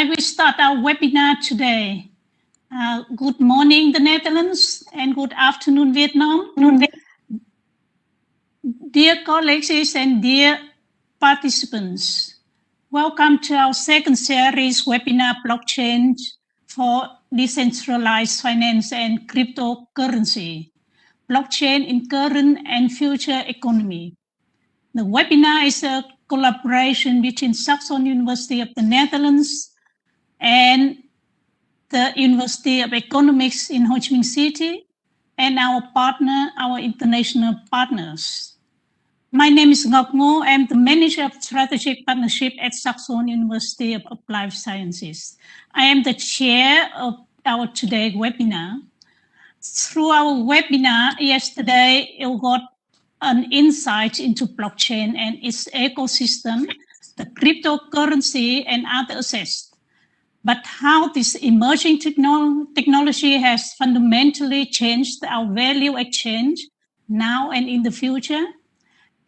I will start our webinar today. Good morning, the Netherlands, and good afternoon, Vietnam. Dear colleagues and dear participants, welcome to our second series webinar, Blockchain for Decentralized Finance and Cryptocurrency, Blockchain in Current and Future Economy. The webinar is a collaboration between Saxion University of the Netherlands and the University of Economics in Ho Chi Minh City and our international partners. My name is Ngọc Ngô. I'm the Manager of Strategic Partnership at Saxion University of Applied Sciences. I am the chair of our today's webinar. Through our webinar yesterday, you got an insight into blockchain and its ecosystem, the cryptocurrency and other assets. But how this emerging technology has fundamentally changed our value exchange now and in the future,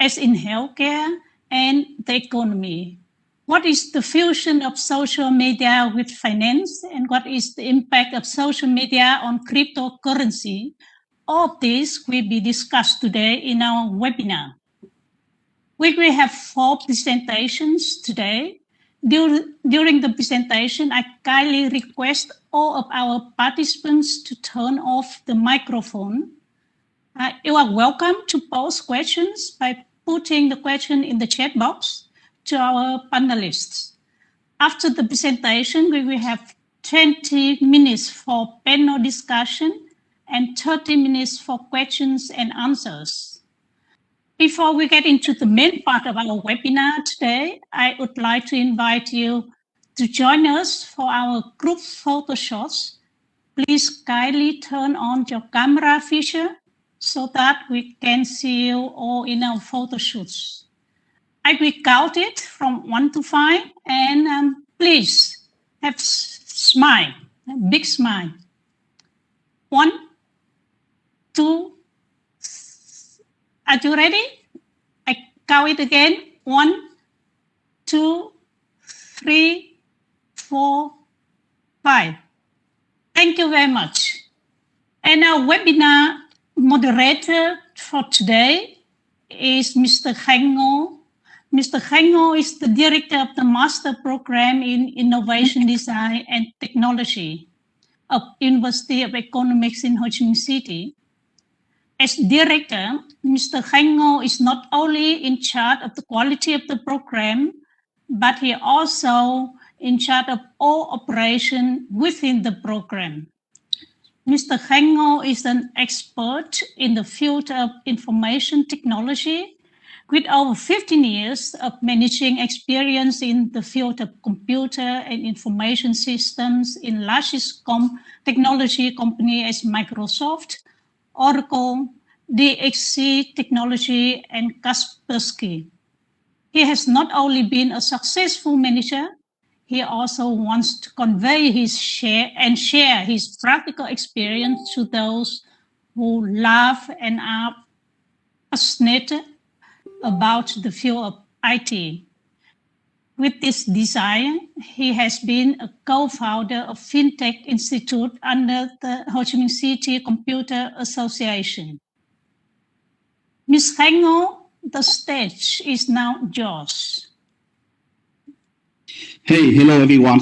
as in healthcare and the economy. What is the fusion of social media with finance, and what is the impact of social media on cryptocurrency? All of this will be discussed today in our webinar. We will have 4 presentations today. During the presentation, I kindly request all of our participants to turn off the microphone. You are welcome to pose questions by putting the question in the chat box to our panelists. After the presentation, we will have 20 minutes for panel discussion and 30 minutes for questions and answers. Before we get into the main part of our webinar today, I would like to invite you to join us for our group photo shots. Please kindly turn on your camera feature so that we can see you all in our photo shoots. I will count it from 1 to 5, and please have smile, a big smile. 1, 2, are you ready? I count it again. 1, 2, 3, 4, 5. Thank you very much. And our webinar moderator for today is Mr. Khanh Ngo. Mr. Khanh Ngo is the director of the Master Program in Innovation Design and Technology of University of Economics in Ho Chi Minh City. As director, Mr. Khanh Ngo is not only in charge of the quality of the program, but he also in charge of all operation within the program. Mr. Khanh Ngo is an expert in the field of information technology with over 15 years of managing experience in the field of computer and information systems in largest technology companies as Microsoft, Oracle, DXC Technology, and Kaspersky. He has not only been a successful manager, he also wants to convey his share his practical experience to those who love and are passionate about the field of IT. With this desire, he has been a co-founder of fintech institute under the Ho Chi Minh City Computer Association. Ms. Khanh Ngo, the stage is now yours. Hey, hello everyone.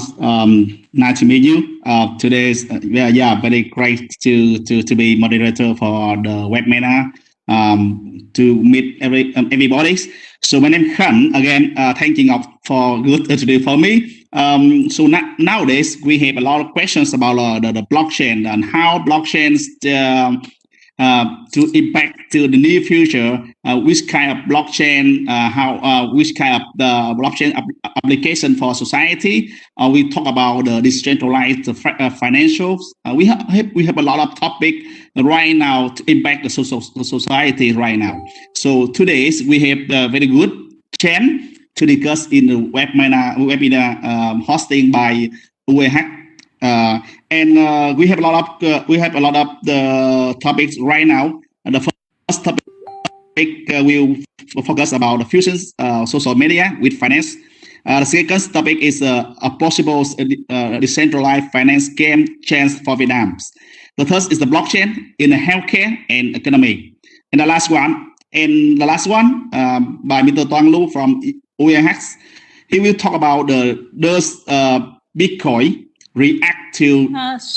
Nice to meet you. Today is very great to be moderator for the webinar. To meet everybody. So my name is Khanh. Again, thanking for good today for me. So nowadays we have a lot of questions about the blockchain and how blockchains to impact to the near future. Which kind of blockchain? Which kind of the blockchain application for society? We talk about the decentralized financials. We have a lot of topic right now to impact the society right now. So today we have a very good chance to discuss in the webinar hosting by UEH. And we have a lot of the topics right now. The first topic will focus about the fusions social media with finance. The second topic is a possible decentralized finance game chance for Vietnam. The third is the blockchain in the healthcare and economy. And the last one, by Mr. Toang Lu from UEX, he will talk about does Bitcoin react to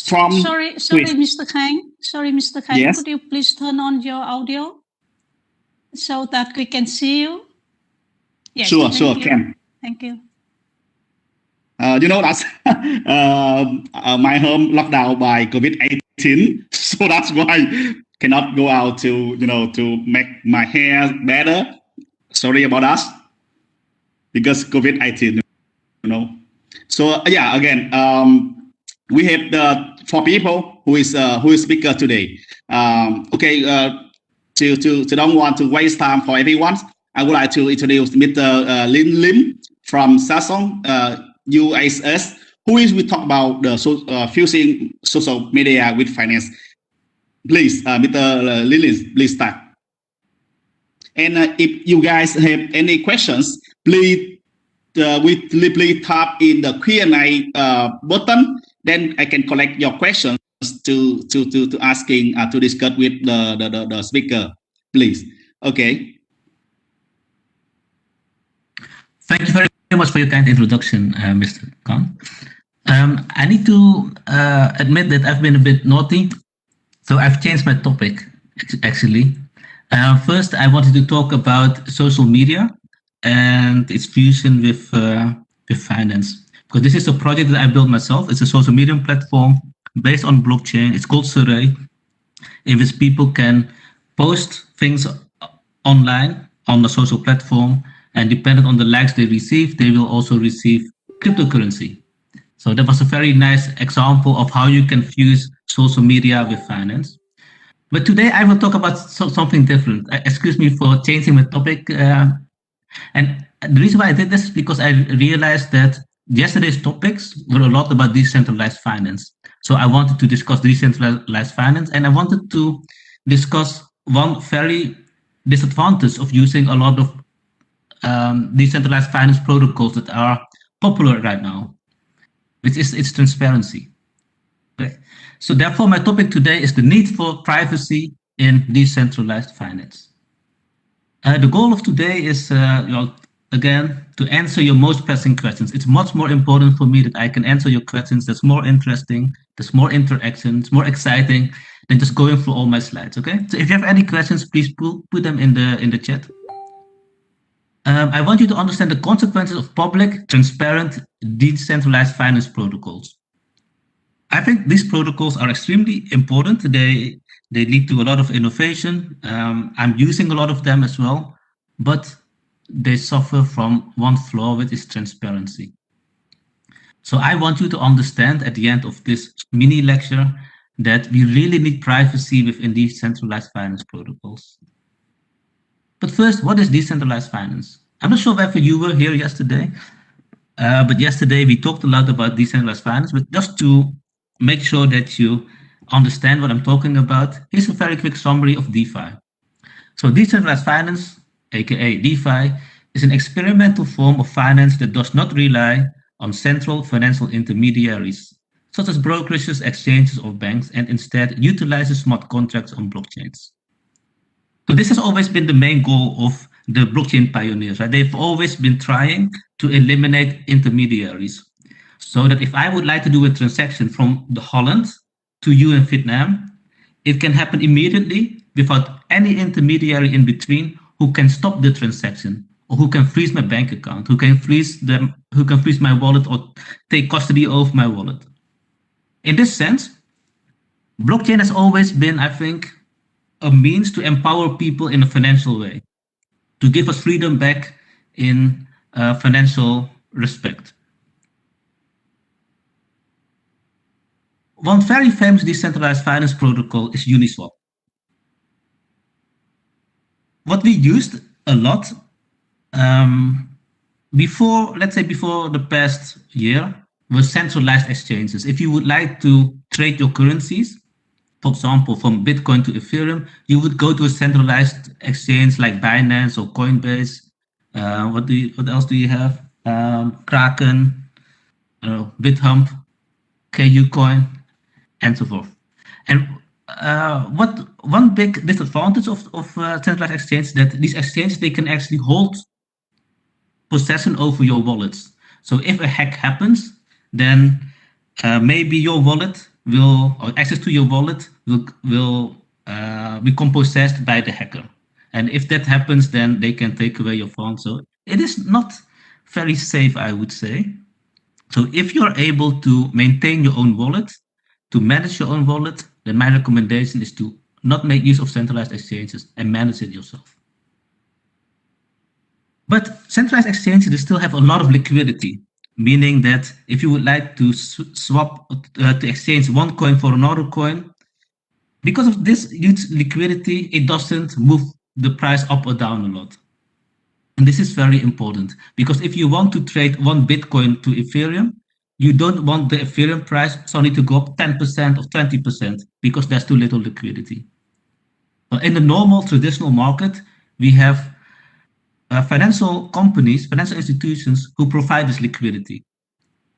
from. Sorry, Mr. Khang. Yes? Could you please turn on your audio so that we can see you? Yes, sure, can. Thank you. You know that's my home locked down by COVID-19, so that's why cannot go out to to make my hair better. Sorry about us because COVID-19, So yeah, again, we have the 4 people who is speaker today. To don't want to waste time for everyone, I would like to introduce Mr. Lin Lim from Saxion, USS, who is we talk about the fusing social media with finance. Please, Mr. Lin, please start. And if you guys have any questions, please please tap in the Q&A button. Then I can collect your questions to asking to discuss with the speaker. Please. Okay. Thank you very much for your kind introduction, Mr. Khan. I need to admit that I've been a bit naughty, so I've changed my topic, actually. First, I wanted to talk about social media and its fusion with finance, because this is a project that I built myself. It's a social media platform based on blockchain. It's called Surrey, in which people can post things online on the social platform, and depending on the likes they receive, they will also receive cryptocurrency. So that was a very nice example of how you can fuse social media with finance. But today I will talk about something different. Excuse me for changing my topic. And the reason why I did this is because I realized that yesterday's topics were a lot about decentralized finance. So I wanted to discuss decentralized finance, and I wanted to discuss one very disadvantage of using a lot of decentralized finance protocols that are popular right now, which is its transparency. Okay. So therefore, my topic today is the need for privacy in decentralized finance. The goal of today is, again, to answer your most pressing questions. It's much more important for me that I can answer your questions. That's more interesting. There's more interaction. It's more exciting than just going through all my slides. Okay. So if you have any questions, please put them in the chat. I want you to understand the consequences of public, transparent, decentralized finance protocols. I think these protocols are extremely important. They lead to a lot of innovation. I'm using a lot of them as well, but they suffer from one flaw, which is transparency. So I want you to understand at the end of this mini lecture that we really need privacy within decentralized finance protocols. But first, what is decentralized finance? I'm not sure whether you were here yesterday, but yesterday we talked a lot about decentralized finance, but just to make sure that you understand what I'm talking about, here's a very quick summary of DeFi. So decentralized finance, aka DeFi, is an experimental form of finance that does not rely on central financial intermediaries, such as brokerages, exchanges, or banks, and instead utilizes smart contracts on blockchains. So this has always been the main goal of the blockchain pioneers, right? They've always been trying to eliminate intermediaries, so that if I would like to do a transaction from the Holland to you in Vietnam, it can happen immediately without any intermediary in between who can stop the transaction, or who can freeze my bank account, who can freeze my wallet or take custody of my wallet. In this sense, blockchain has always been, I think, a means to empower people in a financial way, to give us freedom back in financial respect. One very famous decentralized finance protocol is Uniswap. What we used a lot before the past year was centralized exchanges. If you would like to trade your currencies, for example, from Bitcoin to Ethereum, you would go to a centralized exchange like Binance or Coinbase. What else do you have? Kraken, BitHump, KuCoin, and so forth. And what one big disadvantage of centralized exchange that these exchanges, they can actually hold possession over your wallets. So if a hack happens, then maybe your wallet will, or access to your wallet will become possessed by the hacker. And if that happens, then they can take away your funds. So it is not very safe, I would say. So if you're able to maintain your own wallet, to manage your own wallet, then my recommendation is to not make use of centralized exchanges and manage it yourself. But centralized exchanges still have a lot of liquidity, meaning that if you would like to swap, to exchange one coin for another coin, because of this huge liquidity, it doesn't move the price up or down a lot. And this is very important because if you want to trade one Bitcoin to Ethereum, you don't want the Ethereum price suddenly to go up 10% or 20% because there's too little liquidity. But in the normal traditional market, we have financial companies, financial institutions who provide this liquidity.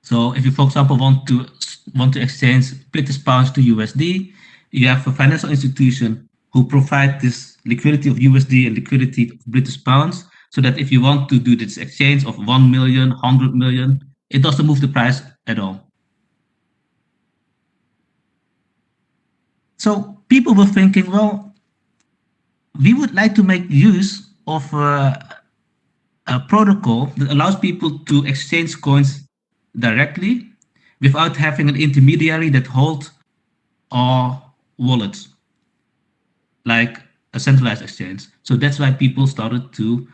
So if you, for example, want to exchange British pounds to USD, you have a financial institution who provide this liquidity of USD and liquidity of British pounds, so that if you want to do this exchange of 1 million, 100 million, it doesn't move the price at all. So people were thinking, well, we would like to make use of a protocol that allows people to exchange coins directly without having an intermediary that holds our wallets, like a centralized exchange. So that's why people started to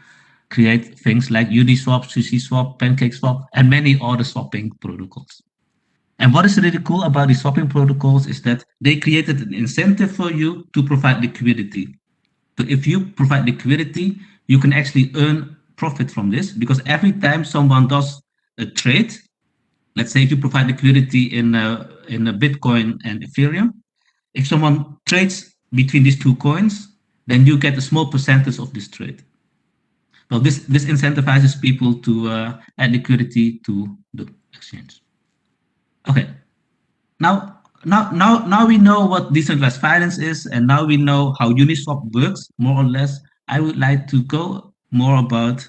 create things like Uniswap, SushiSwap, PancakeSwap, and many other swapping protocols. And what is really cool about these swapping protocols is that they created an incentive for you to provide liquidity. So if you provide liquidity, you can actually earn profit from this, because every time someone does a trade, let's say if you provide liquidity in a Bitcoin and Ethereum, if someone trades between these two coins, then you get a small percentage of this trade. Well, this incentivizes people to add liquidity to the exchange. Okay, now we know what decentralized finance is, and now we know how Uniswap works, more or less. I would like to go more about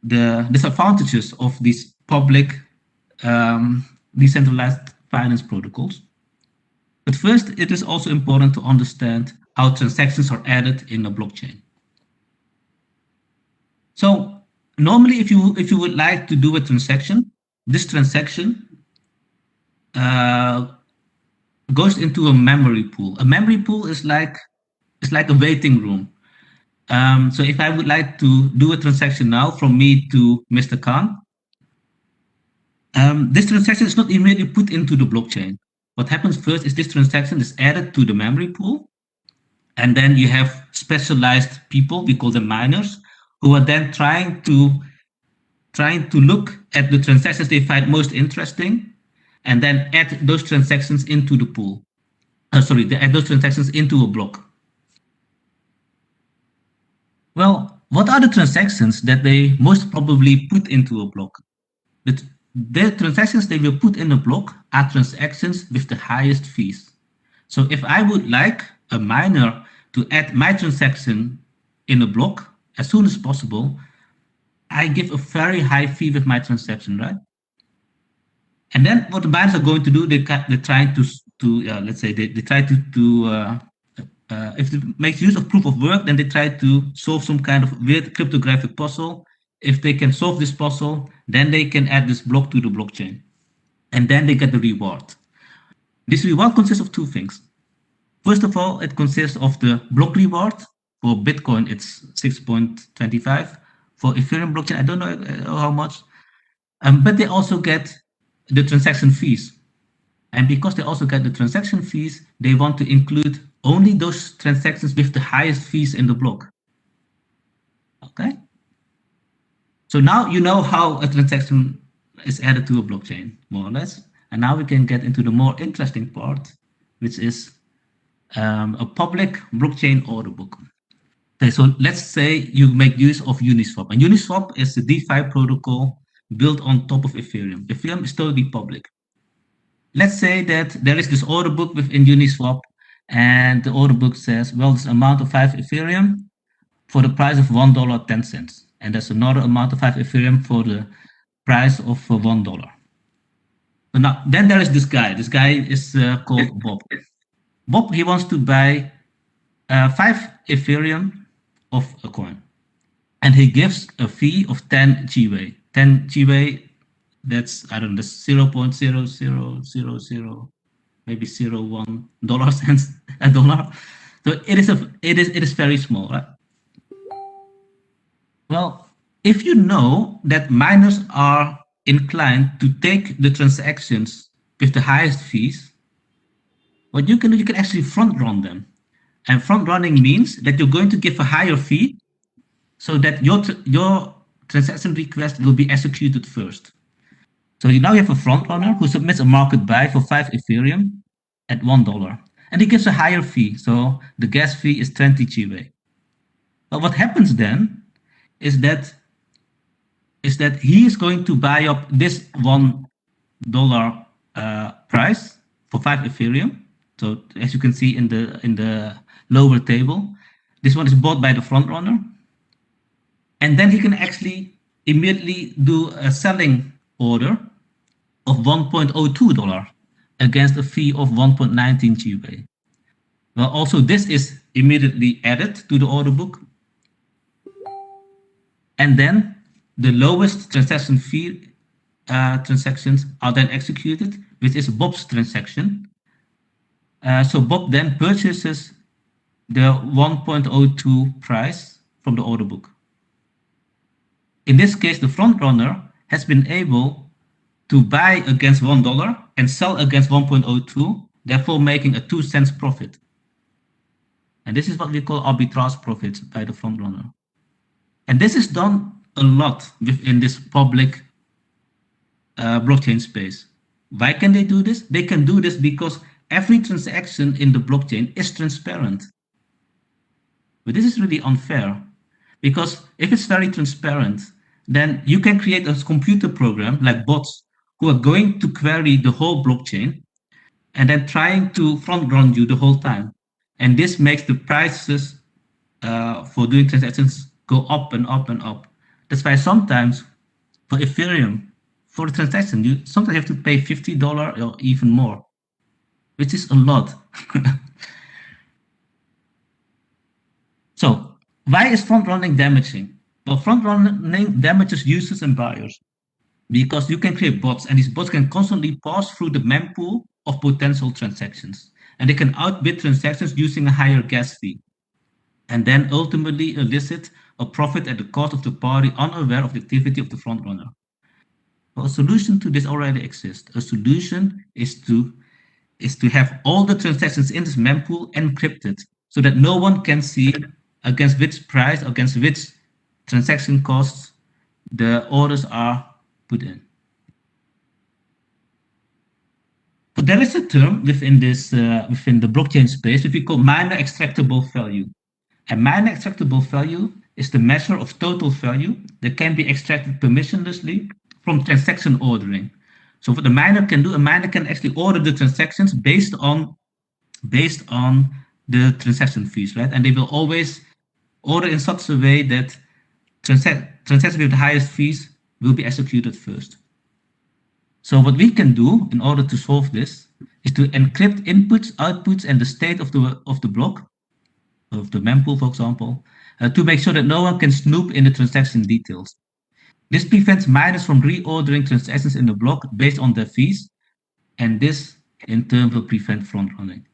the disadvantages of these public decentralized finance protocols. But first, it is also important to understand how transactions are added in a blockchain. So normally, if you would like to do a transaction, this transaction goes into a memory pool. A memory pool is like a waiting room. So if I would like to do a transaction now from me to Mr. Khan, this transaction is not immediately put into the blockchain. What happens first is this transaction is added to the memory pool, and then you have specialized people, we call them miners, who are then trying to look at the transactions they find most interesting, and then add those transactions into the pool. They add those transactions into a block. Well, what are the transactions that they most probably put into a block? The transactions they will put in a block are transactions with the highest fees. So if I would like a miner to add my transaction in a block as soon as possible, I give a very high fee with my transaction, right? And then what the miners are going to do, they try to let's say they try to if it makes use of proof of work, then they try to solve some kind of weird cryptographic puzzle. If they can solve this puzzle, then they can add this block to the blockchain, and then they get the reward. This reward consists of two things. First of all, it consists of the block reward. For Bitcoin, it's 6.25. For Ethereum blockchain, I don't know how much. But they also get the transaction fees. And because they also get the transaction fees, they want to include only those transactions with the highest fees in the block. Okay? So now you know how a transaction is added to a blockchain, more or less. And now we can get into the more interesting part, which is a public blockchain order book. Okay, so let's say you make use of Uniswap. And Uniswap is the DeFi protocol built on top of Ethereum. Ethereum is totally public. Let's say that there is this order book within Uniswap, and the order book says, well, this amount of 5 Ethereum for the price of $1.10. And there's another amount of 5 Ethereum for the price of $1. But now, then there is this guy. This guy is called Bob. Bob, he wants to buy 5 Ethereum of a coin. And he gives a fee of 10 GWay. 10 GWay, that's, I don't know, that's 0.0000, maybe 0.1 dollar cents a dollar. So it is very small, right? Well, if you know that miners are inclined to take the transactions with the highest fees, what you can do, you can actually front run them. And front running means that you're going to give a higher fee so that your transaction request will be executed first. So now you have a front runner who submits a market buy for 5 Ethereum at $1, and he gives a higher fee. So the gas fee is 20 GWay. But what happens then is that he is going to buy up this $1 price for 5 Ethereum. So as you can see in the lower table, this one is bought by the front runner, and then he can actually immediately do a selling order of $1.02 against a fee of 1.19 GWay. Well, also this is immediately added to the order book, and then the lowest transaction fee transactions are then executed, which is Bob's transaction. So Bob then purchases the 1.02 price from the order book. In this case, the front runner has been able to buy against $1 and sell against 1.02, therefore making a 2 cents profit. And this is what we call arbitrage profits by the front runner. And this is done a lot within this public blockchain space. Why can they do this? They can do this because every transaction in the blockchain is transparent. But this is really unfair, because if it's very transparent, then you can create a computer program like bots who are going to query the whole blockchain and then trying to front run you the whole time. And this makes the prices for doing transactions go up and up and up. That's why sometimes for Ethereum, for the transaction, you sometimes have to pay $50 or even more, which is a lot. So why is front running damaging? Well, front running damages users and buyers because you can create bots, and these bots can constantly pass through the mempool of potential transactions, and they can outbid transactions using a higher gas fee, and then ultimately elicit a profit at the cost of the party unaware of the activity of the front runner. Well, a solution to this already exists. A solution is to have all the transactions in this mempool encrypted so that no one can see against which price, against which transaction costs the orders are put in. But there is a term within this within the blockchain space that we call miner extractable value. And miner extractable value is the measure of total value that can be extracted permissionlessly from transaction ordering. So what the miner can do, a miner can actually order the transactions based on the transaction fees, right? And they will always order in such a way that transactions with the highest fees will be executed first. So what we can do in order to solve this is to encrypt inputs, outputs, and the state of the block, of the mempool, for example, to make sure that no one can snoop in the transaction details. This prevents miners from reordering transactions in the block based on their fees, and this in turn will prevent front running.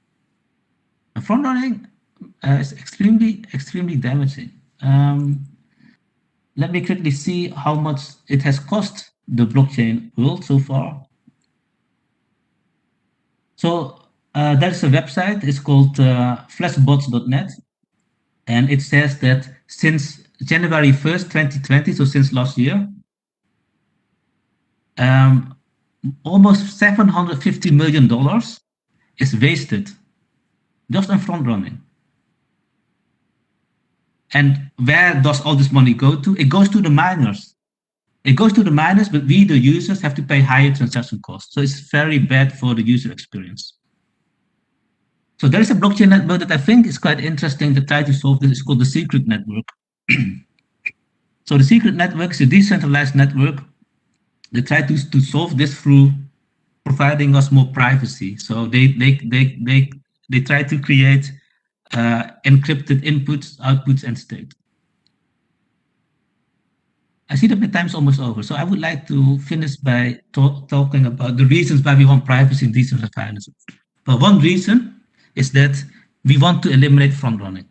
And front running is extremely damaging. Let me quickly see how much it has cost the blockchain world so far. So there's a website, it's called flashbots.net, and it says that since January 1st, 2020, so since last year, almost $750 million is wasted just on front running. And where does all this money go to? It goes to the miners. It goes to the miners, but we, the users, have to pay higher transaction costs. So it's very bad for the user experience. So there is a blockchain network that I think is quite interesting to try to solve this. It's called the Secret Network. So the Secret Network is a decentralized network that try to solve this through providing us more privacy. So they try to create encrypted inputs, outputs, and state. I see that my time's almost over, so I would like to finish by talking about the reasons why we want privacy in decentralized finance. Well, one reason is that we want to eliminate front running.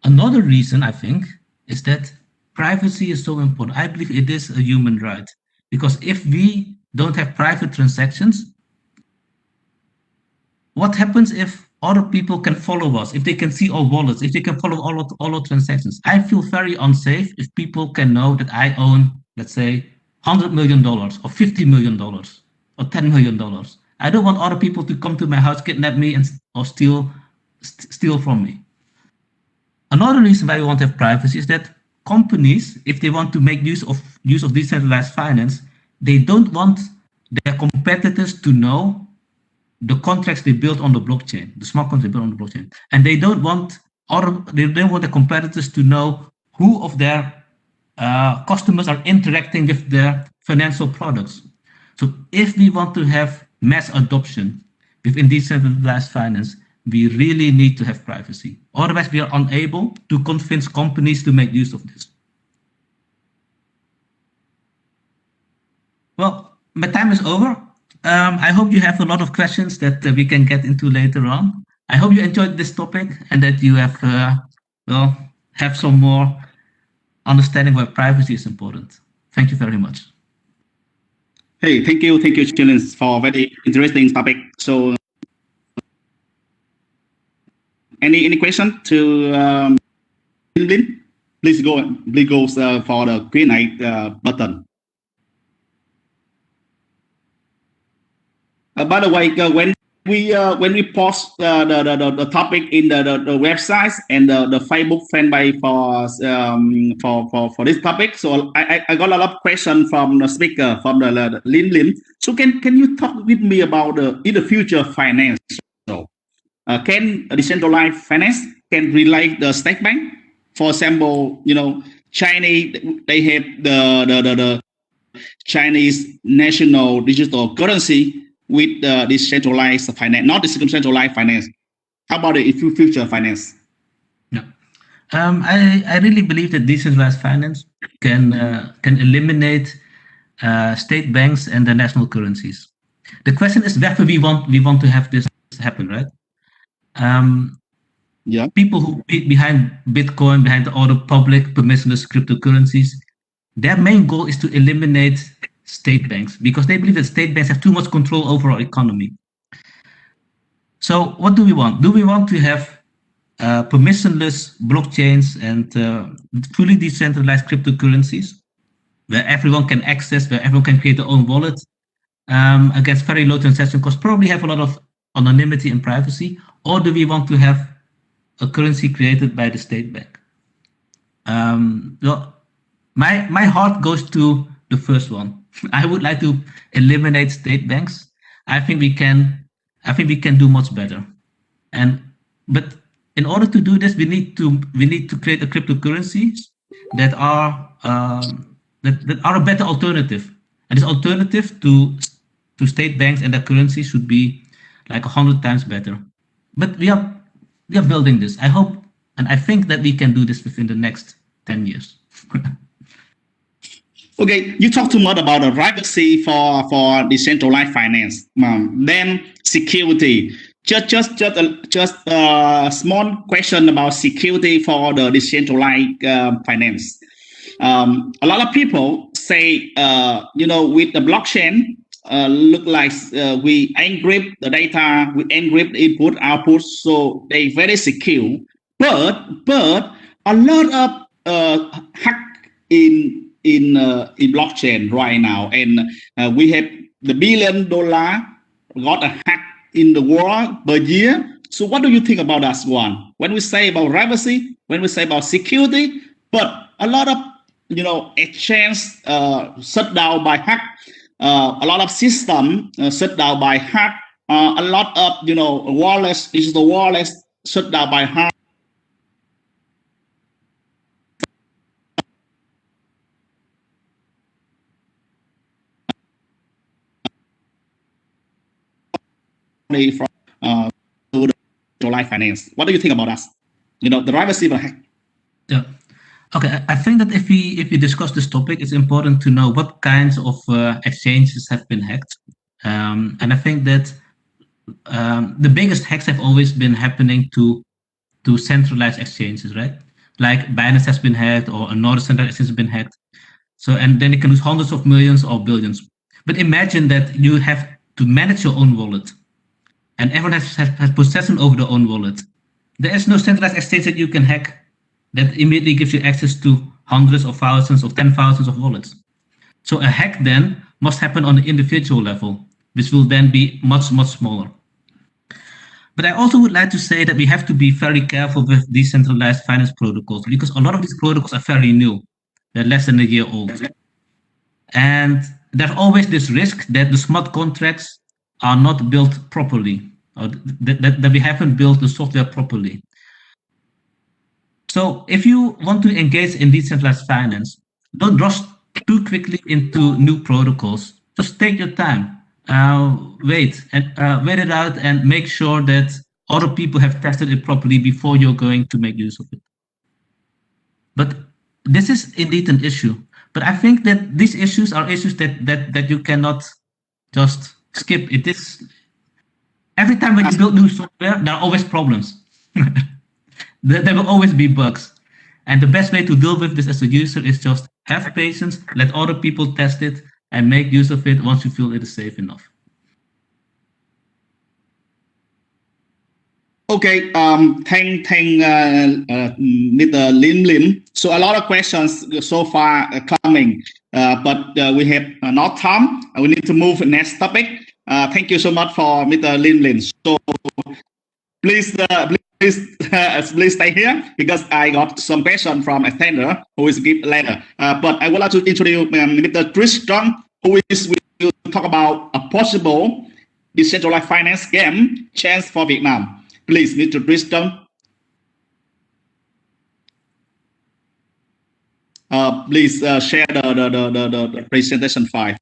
Another reason, I think, is that privacy is so important. I believe it is a human right, because if we don't have private transactions, what happens if other people can follow us, if they can see our wallets, if they can follow all our transactions? I feel very unsafe if people can know that I own, let's say, $100 million or $50 million or $10 million. I don't want other people to come to my house, kidnap me, or steal from me. Another reason why we want to have privacy is that companies, if they want to make use of decentralized finance, they don't want their competitors to know the contracts they built on the blockchain, the smart contracts they built on the blockchain, and they don't want the competitors to know who of their customers are interacting with their financial products. So if we want to have mass adoption within decentralized finance, we really need to have privacy. Otherwise, we are unable to convince companies to make use of this. Well, my time is over. I hope you have a lot of questions that we can get into later on. I hope you enjoyed this topic and that you have, have some more understanding why privacy is important. Thank you very much. Hey, thank you, Chillins, for a very interesting topic. So, any question to Lin? Please go for the Q&A button. By the way, when we post the topic in the website and the Facebook fan page for this topic, so I got a lot of questions from the speaker, from the Lin. So can you talk with me about in the future finance? So can decentralized finance can relate the state bank? For example, Chinese, they have the Chinese national digital currency with the decentralized finance, not the decentralized finance. How about the future finance? Yeah, I really believe that decentralized finance can eliminate state banks and the national currencies. The question is whether we want to have this happen, right? People who behind Bitcoin, behind the other public permissionless cryptocurrencies, their main goal is to eliminate state banks because they believe that state banks have too much control over our economy. So what do we want? Do we want to have permissionless blockchains and fully decentralized cryptocurrencies where everyone can access, where everyone can create their own wallet against very low transaction costs, probably have a lot of anonymity and privacy? Or do we want to have a currency created by the state bank? Well, my heart goes to the first one. I would like to eliminate state banks. I think we can do much better. But in order to do this, we need to create a cryptocurrencies that are a better alternative. And this alternative to state banks and their currency should be like 100 times better. But we are building this. I hope and I think that we can do this within the next 10 years. Okay, you talked too much about the privacy for decentralized finance. Then security. Just a small question about security for the decentralized finance. A lot of people say, with the blockchain, look like we encrypt the data, we encrypt input, output, so they very secure. But a lot of hack in blockchain right now, and we have the $1 billion got a hack in the world per year. So what do you think about that one? When we say about privacy, when we say about security, but a lot of exchange shut down by hack, a lot of system shut down by hack, a lot of wallets, digital wallets shut down by hack. From to the centralized finance. What do you think about that? The privacy of a hack. Yeah. Okay, I think that if we discuss this topic, it's important to know what kinds of exchanges have been hacked, and I think that the biggest hacks have always been happening to centralized exchanges, right? Like Binance has been hacked, or another centralized exchange has been hacked. So, and then it can lose hundreds of millions or billions. But imagine that you have to manage your own wallet, and everyone has possession over their own wallet. There is no centralized exchange that you can hack that immediately gives you access to hundreds of thousands or 10,000s of wallets. So a hack then must happen on the individual level, which will then be much, much smaller. But I also would like to say that we have to be very careful with decentralized finance protocols, because a lot of these protocols are fairly new. They're less than a year old. And there's always this risk that the smart contracts are not built properly, or that we haven't built the software properly. So if you want to engage in decentralized finance, don't rush too quickly into new protocols. Just take your time, wait it out, and make sure that other people have tested it properly before you're going to make use of it. But this is indeed an issue. But I think that these issues are issues that you cannot just skip. It is every time when you build new software, there are always problems. There will always be bugs. And the best way to deal with this as a user is just have patience, let other people test it, and make use of it once you feel it is safe enough. Okay, thank Mr. Lim. So a lot of questions so far coming, but we have not time. We need to move to the next topic. Thank you so much for Mr. Lim. So please stay here, because I got some question from a attender who is give later. But I would like to introduce Mr. Tristan, who will talk about a possible decentralized finance game chance for Vietnam. Please, Mr. Tristan. Please share the presentation file.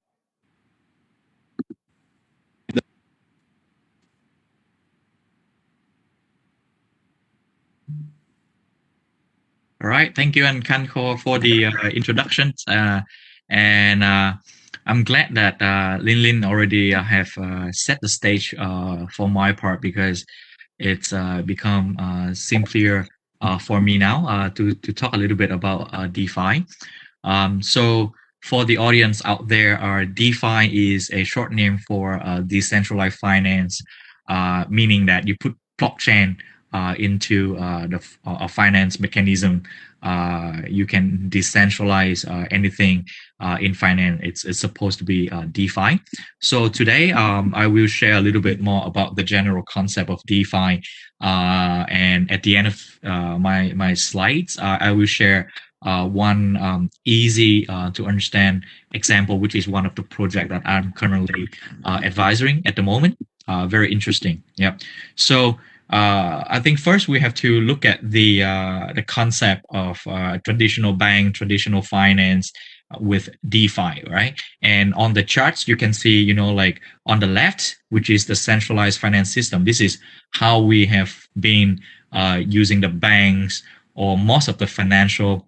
All right, thank you, and Kanko, for the introductions. And I'm glad that Lin already have set the stage for my part, because it's become simpler for me now to talk a little bit about DeFi. So for the audience out there, DeFi is a short name for decentralized finance, meaning that you put blockchain into a finance mechanism. You can decentralize anything in finance. It's supposed to be DeFi. So today I will share a little bit more about the general concept of DeFi, and at the end of my slides, I will share one easy to understand example, which is one of the projects that I'm currently advising at the moment. Very interesting. Yeah. So I think first we have to look at the concept of traditional bank, traditional finance with DeFi, right? And on the charts, you can see, like on the left, which is the centralized finance system. This is how we have been using the banks or most of the financial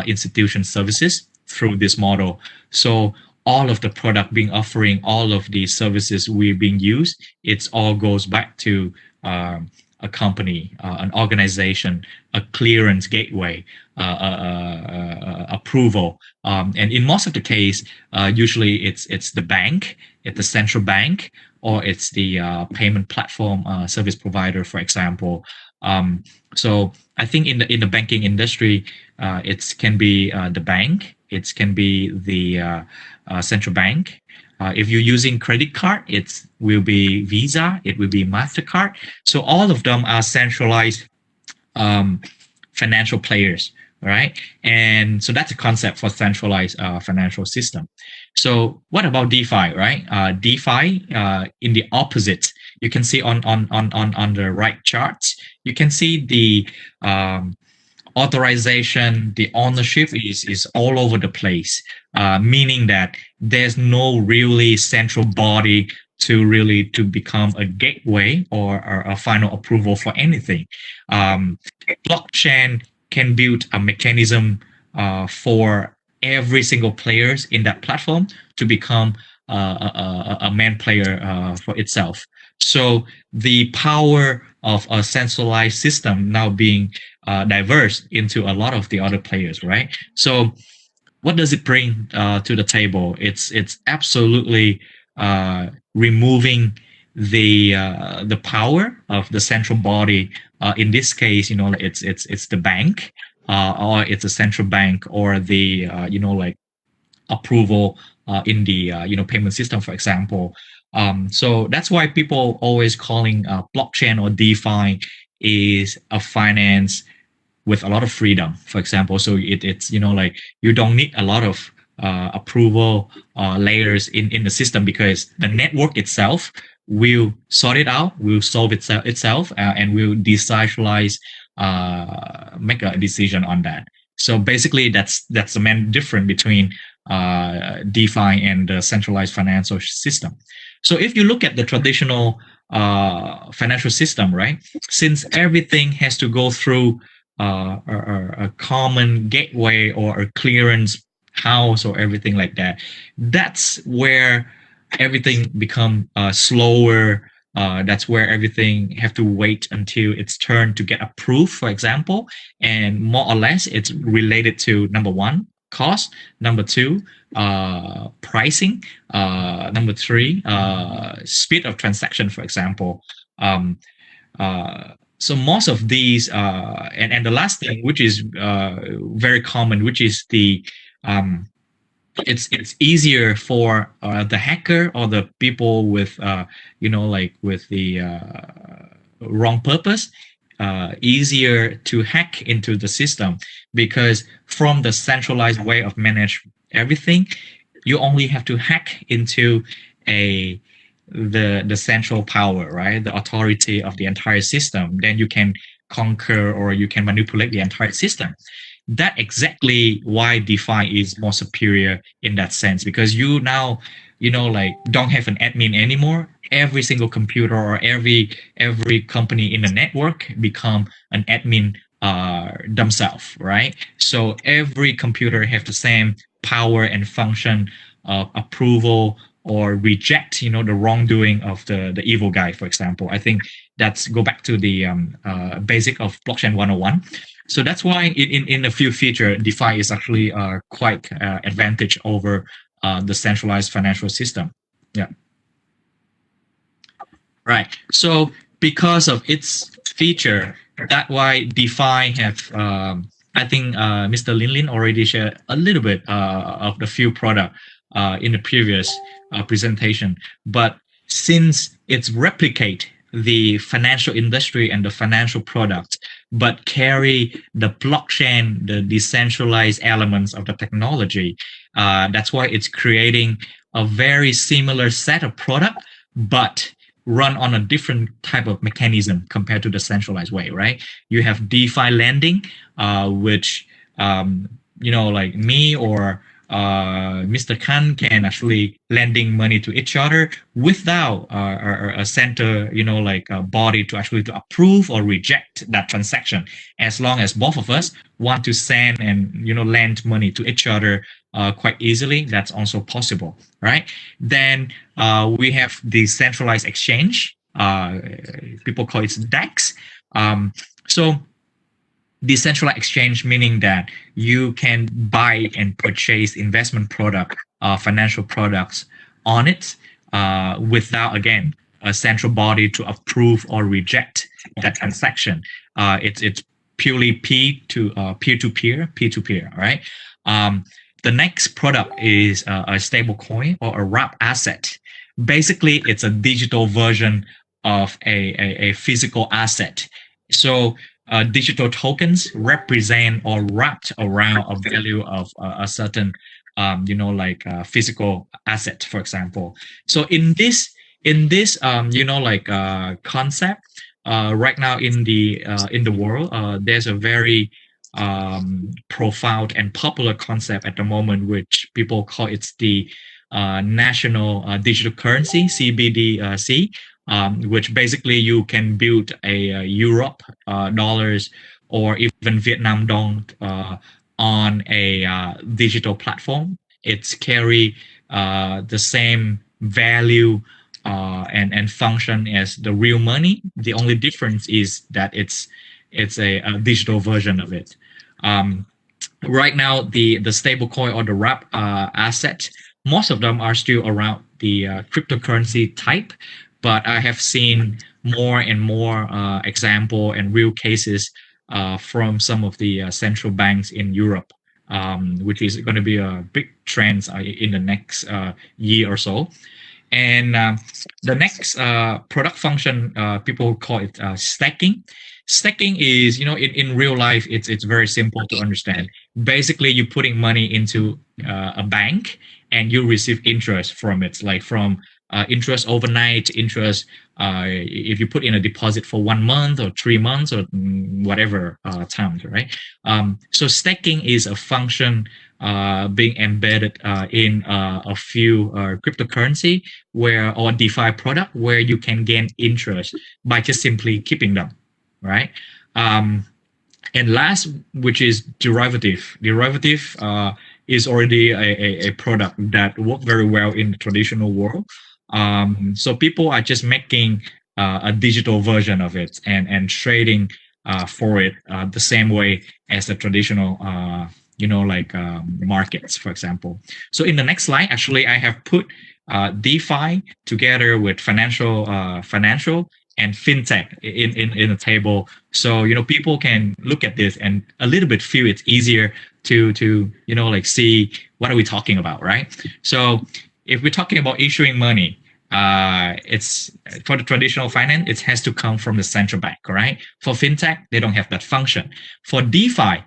institution services through this model. So all of the product being offering, all of the services we're being used, it's all goes back to a company, an organization, a clearance gateway, approval, and in most of the case, usually it's the bank, it's the central bank, or it's the payment platform service provider, for example. So I think in the banking industry, it can be the bank, it can be the central bank. If you're using credit card, it will be Visa, it will be MasterCard. So all of them are centralized financial players, right? And so that's a concept for centralized financial system. So what about DeFi, right? DeFi, in the opposite, you can see on the right charts, you can see the authorization, the ownership is all over the place, meaning that there's no really central body to become a gateway or a final approval for anything. Blockchain can build a mechanism for every single players in that platform to become a main player for itself. So the power of a centralized system now being diverse into a lot of the other players, right? So what does it bring to the table? It's absolutely removing the power of the central body. In this case, it's the bank, or it's a central bank, or the approval in the payment system, for example. So that's why people always calling blockchain or DeFi is a finance with a lot of freedom, for example. So it's you don't need a lot of approval layers in the system, because the network itself will sort it out, will solve itself, and will decentralize, make a decision on that. So basically, that's the main difference between DeFi and the centralized financial system. So if you look at the traditional financial system, right, since everything has to go through a common gateway or a clearance house or everything like that, that's where everything become slower. That's where everything have to wait until it's turn to get approved, for example. And more or less, it's related to number one, cost. Number two, pricing. Number three, speed of transaction, for example. So most of these, and the last thing, which is very common, which is the it's easier for the hacker or the people with with the wrong purpose, easier to hack into the system, because from the centralized way of manage everything, you only have to hack into the central power, right? The authority of the entire system. Then you can conquer or you can manipulate the entire system. That exactly why DeFi is more superior in that sense, because you now, don't have an admin anymore. Every single computer or every company in the network become an admin themselves, right? So every computer have the same power and function of approval or reject, the wrongdoing of the evil guy, for example. I think that's go back to the basic of blockchain 101. So that's why in a few feature, DeFi is actually quite advantage over the centralized financial system. Yeah. Right. So because of its feature, that's why DeFi have, I think Mr. Lin already shared a little bit of the few product in the previous presentation. But since it's replicate the financial industry and the financial product, but carry the blockchain, the decentralized elements of the technology, that's why it's creating a very similar set of product, but run on a different type of mechanism compared to the centralized way, right? You have DeFi lending, which, like me or Mr. Khan can actually lending money to each other without a center, a body to actually to approve or reject that transaction. As long as both of us want to send and, lend money to each other quite easily, that's also possible, right? Then we have the centralized exchange. People call it DEX. So decentralized exchange, meaning that you can buy and purchase investment product, financial products on it without, again, a central body to approve or reject that transaction. It's purely peer-to-peer, right? The next product is a stable coin or a wrap asset. Basically, it's a digital version of a physical asset. So digital tokens represent or wrapped around a value of a certain physical asset, for example. So in this concept, right now in the world, there's a very profound and popular concept at the moment, which people call it's the national digital currency, CBDC, which basically you can build a Europe dollars or even Vietnam dong on a digital platform. It's carry the same value and function as the real money. The only difference is that it's a digital version of it. Right now, the stablecoin or the wrap asset, most of them are still around the cryptocurrency type, but I have seen more and more example and real cases from some of the central banks in Europe, which is going to be a big trend in the next year or so. And the next product function, people call it stacking. Stacking is, in real life, it's very simple to understand. Basically, you're putting money into a bank and you receive interest from it, like from interest overnight, interest if you put in a deposit for 1 month or 3 months or whatever time, right? So stacking is a function being embedded in a few cryptocurrency or DeFi product where you can gain interest by just simply keeping them, right? And last, which is derivative. Derivative is already a product that works very well in the traditional world. So people are just making a digital version of it and trading for it the same way as the traditional markets, for example. So in the next slide, actually, I have put DeFi together with financial and fintech in a table, so people can look at this and a little bit feel it's easier to see what are we talking about, right? So if we're talking about issuing money, it's for the traditional finance, it has to come from the central bank, right? For fintech, they don't have that function. For DeFi,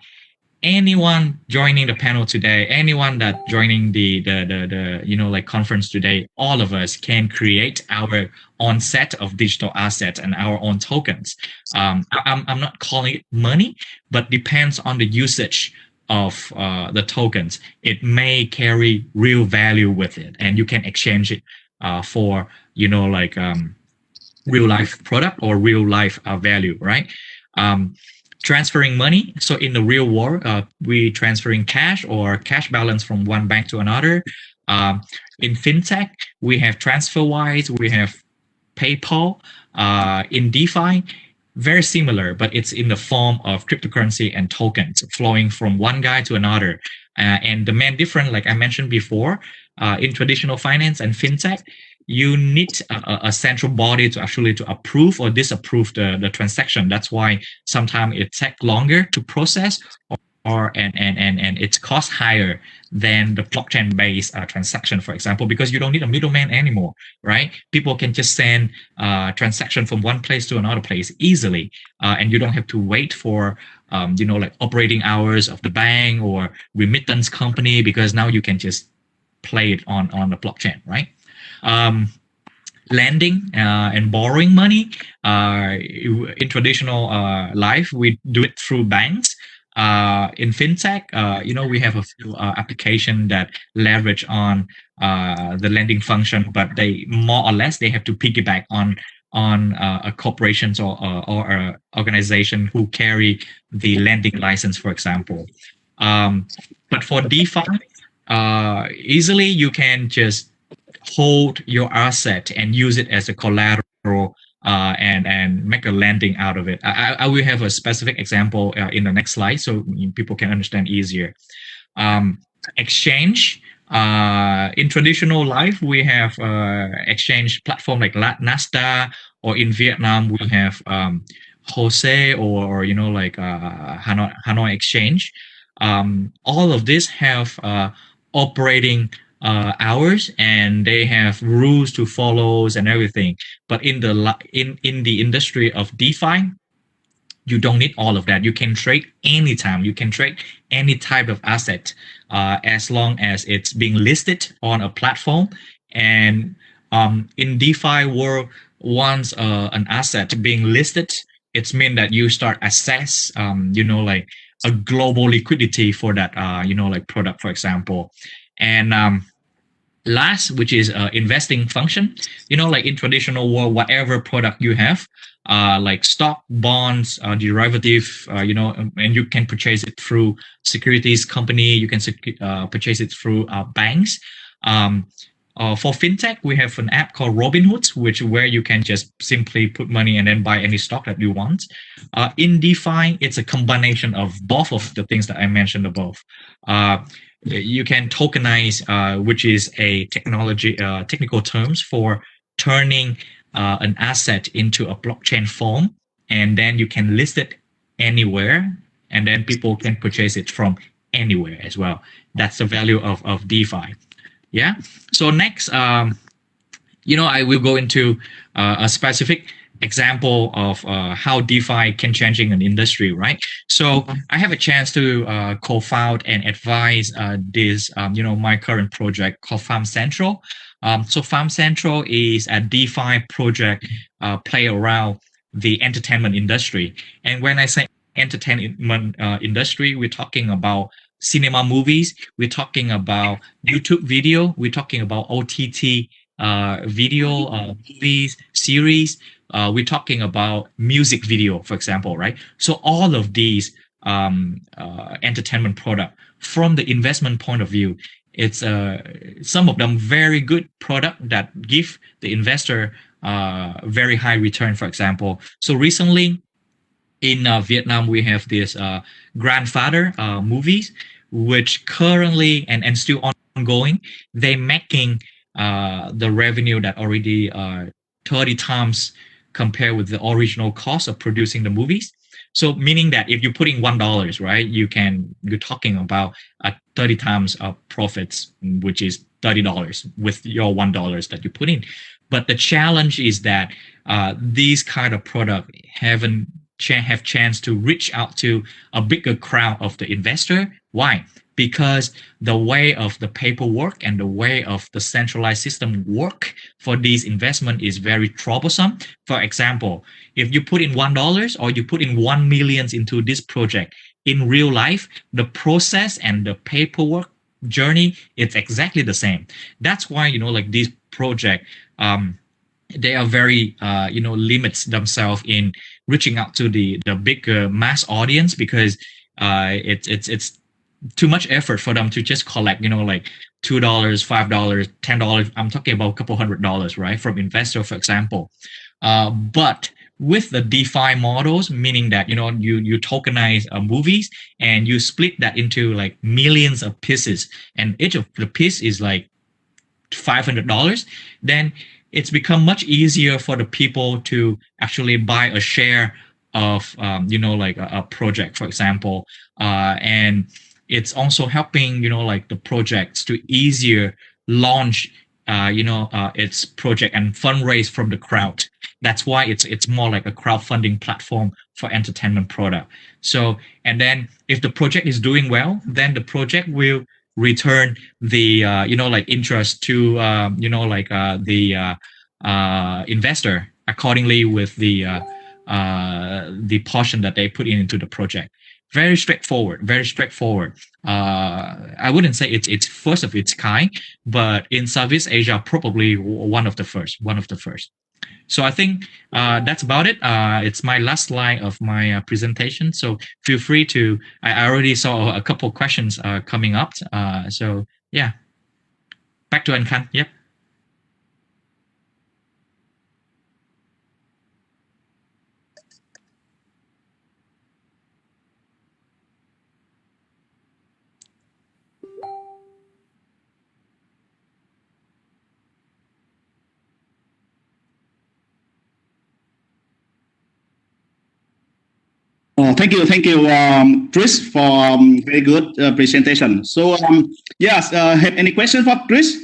anyone joining the panel today, anyone that joining the conference today, all of us can create our own set of digital assets and our own tokens. I'm not calling it money, but depends on the usage of the tokens. It may carry real value with it, and you can exchange it for real life product or real life value, right? Transferring money. So in the real world, we transferring cash or cash balance from one bank to another. In fintech, we have TransferWise, we have PayPal. In DeFi, very similar, but it's in the form of cryptocurrency and tokens flowing from one guy to another. And the main difference, like I mentioned before, in traditional finance and fintech, you need a central body to actually to approve or disapprove the transaction. That's why sometimes it takes longer to process, and its cost higher than the blockchain-based transaction, for example, because you don't need a middleman anymore, right? People can just send transaction from one place to another place easily, and you don't have to wait for operating hours of the bank or remittance company, because now you can just play it on the blockchain, right? Lending and borrowing money. In traditional life, we do it through banks. In fintech, we have a few applications that leverage on the lending function, but they more or less they have to piggyback on a corporations or a organization who carry the lending license, for example. But for DeFi, easily you can just hold your asset and use it as a collateral and make a lending out of it. I will have a specific example in the next slide so people can understand easier. Exchange. In traditional life, we have exchange platform like Nasdaq, or in Vietnam, we have Jose or Hanoi Exchange. All of this have operating hours, and they have rules to follow and everything. But in the industry of DeFi, You don't need all of that. You can trade anytime. You can trade any type of asset as long as it's being listed on a platform. And in DeFi world, once an asset being listed, it's mean that you start access, like a global liquidity for that, like product, for example. And last, which is investing function, like in traditional world, whatever product you have, like stock, bonds, derivative, and you can purchase it through securities company. You can purchase it through banks. For fintech, we have an app called Robinhood, where you can just simply put money and then buy any stock that you want. In DeFi, it's a combination of both of the things that I mentioned above. You can tokenize, which is a technical terms for turning an asset into a blockchain form, and then you can list it anywhere, and then people can purchase it from anywhere as well. That's the value of DeFi. Yeah. So next, I will go into a specific example of how DeFi can changing an industry, right? So I have a chance to co-found and advise this, my current project called Pham Central. So Pham Central is a DeFi project play around the entertainment industry. And when I say entertainment industry, we're talking about cinema movies, we're talking about YouTube video, we're talking about OTT video, movies, series, we're talking about music video, for example, right? So all of these entertainment product, from the investment point of view, it's some of them very good product that give the investor very high return, for example. So recently, in Vietnam, we have this grandfather movies, which currently and still ongoing, they making the revenue that already 30 times compared with the original cost of producing the movies. So meaning that if you put in $1, right, you're talking about 30 times of profits, which is $30 with your $1 that you put in. But the challenge is that these kind of product have chance to reach out to a bigger crowd of the investor. Why? Because the way of the paperwork and the way of the centralized system work for these investment is very troublesome. For example, if you put in $1 or you put in 1 million into this project, in real life, the process and the paperwork journey, it's exactly the same. That's why, like this project, they are very, limits themselves in reaching out to the big mass audience, because it's too much effort for them to just collect, like $2, $5, $10. I'm talking about a couple $100, right, from investor, for example. But with the DeFi models, meaning that you tokenize movies and you split that into like millions of pieces, and each of the piece is like $500, then it's become much easier for the people to actually buy a share of like a project, for example, and it's also helping like the projects to easier launch its project and fundraise from the crowd. That's why it's more like a crowdfunding platform for entertainment product. So, and then if the project is doing well, then the project will return the like interest to the investor accordingly with the portion that they put into the project. Very straightforward. I wouldn't say it's first of its kind, but in Southeast Asia, probably one of the first. So I think that's about it. It's my last slide of my presentation. So feel free to. I already saw a couple questions coming up. So yeah, back to Ankan. Yep. Thank you, Chris, for very good presentation. So, yes, have any question for Chris?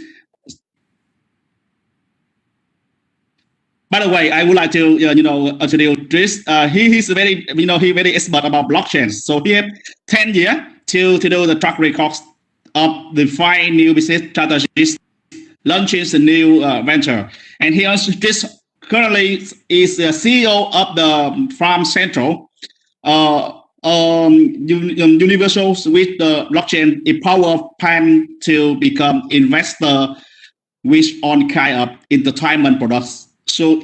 By the way, I would like to introduce Chris. He is very he very expert about blockchain. So he have 10 years to do the track records of the 5 new business strategies, launching a new venture, and he also just currently is the CEO of the Pham Central. Universal with the blockchain empower Pham to become investor with on kind of entertainment products. So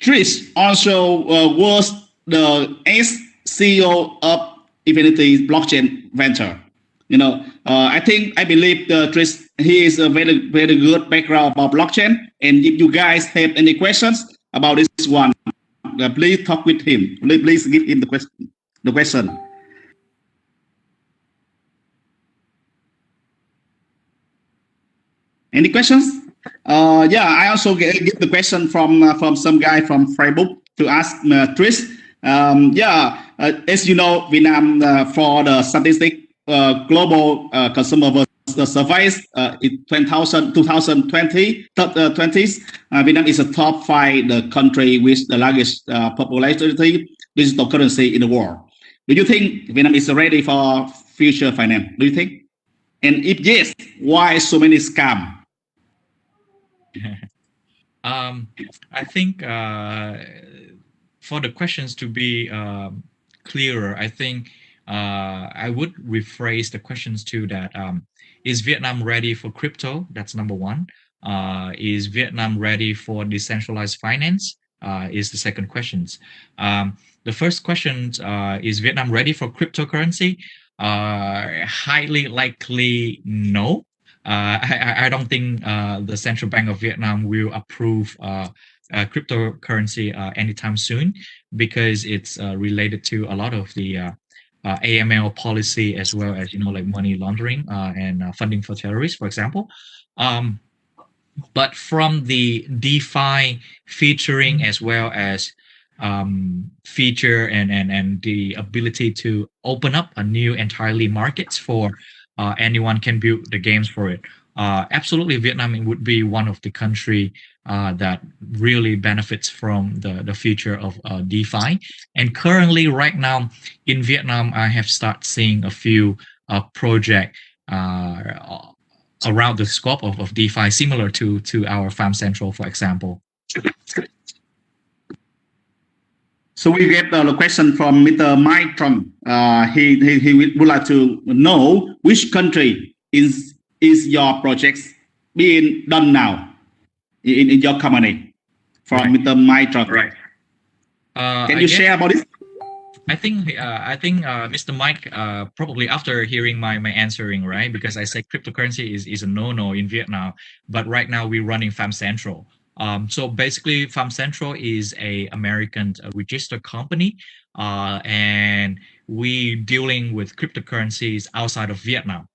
Chris also was the ex-CEO of Infinity Blockchain Venture. I believe Chris, he is a very, very good background about blockchain. And if you guys have any questions about this one, please talk with him. Please give him the question. Any questions? I also get the question from some guy from Facebook to ask Chris. As you know, Vietnam for the statistic global consumer surveys in 2020, Vietnam is a top 5 country with the largest popularity digital currency in the world. Do you think Vietnam is ready for future finance? Do you think? And if yes, why so many scams? I think for the questions to be clearer, I think I would rephrase the questions to that. Is Vietnam ready for crypto? That's number one. Is Vietnam ready for decentralized finance? Is the second question. The first question is Vietnam ready for cryptocurrency? Highly likely no. I don't think the Central Bank of Vietnam will approve cryptocurrency anytime soon, because it's related to a lot of the AML policy, as well as like money laundering and funding for terrorists, for example. But from the DeFi featuring, as well as feature and the ability to open up a new entirely markets for anyone can build the games for it. Absolutely, Vietnam would be one of the country that really benefits from the future of DeFi. And currently, right now in Vietnam, I have started seeing a few projects around the scope of DeFi, similar to our Pham Central, for example. So we get the question from Mr. Mike Trung. He would like to know which country is your projects being done now in your company, from right. Mr. Mike Trung. Right. Can you share about this? I think Mr. Mike probably after hearing my answering, right? Because I said cryptocurrency is a no in Vietnam, but right now we're running Pham Central. So basically, Pham Central is a American registered company, and we dealing with cryptocurrencies outside of Vietnam.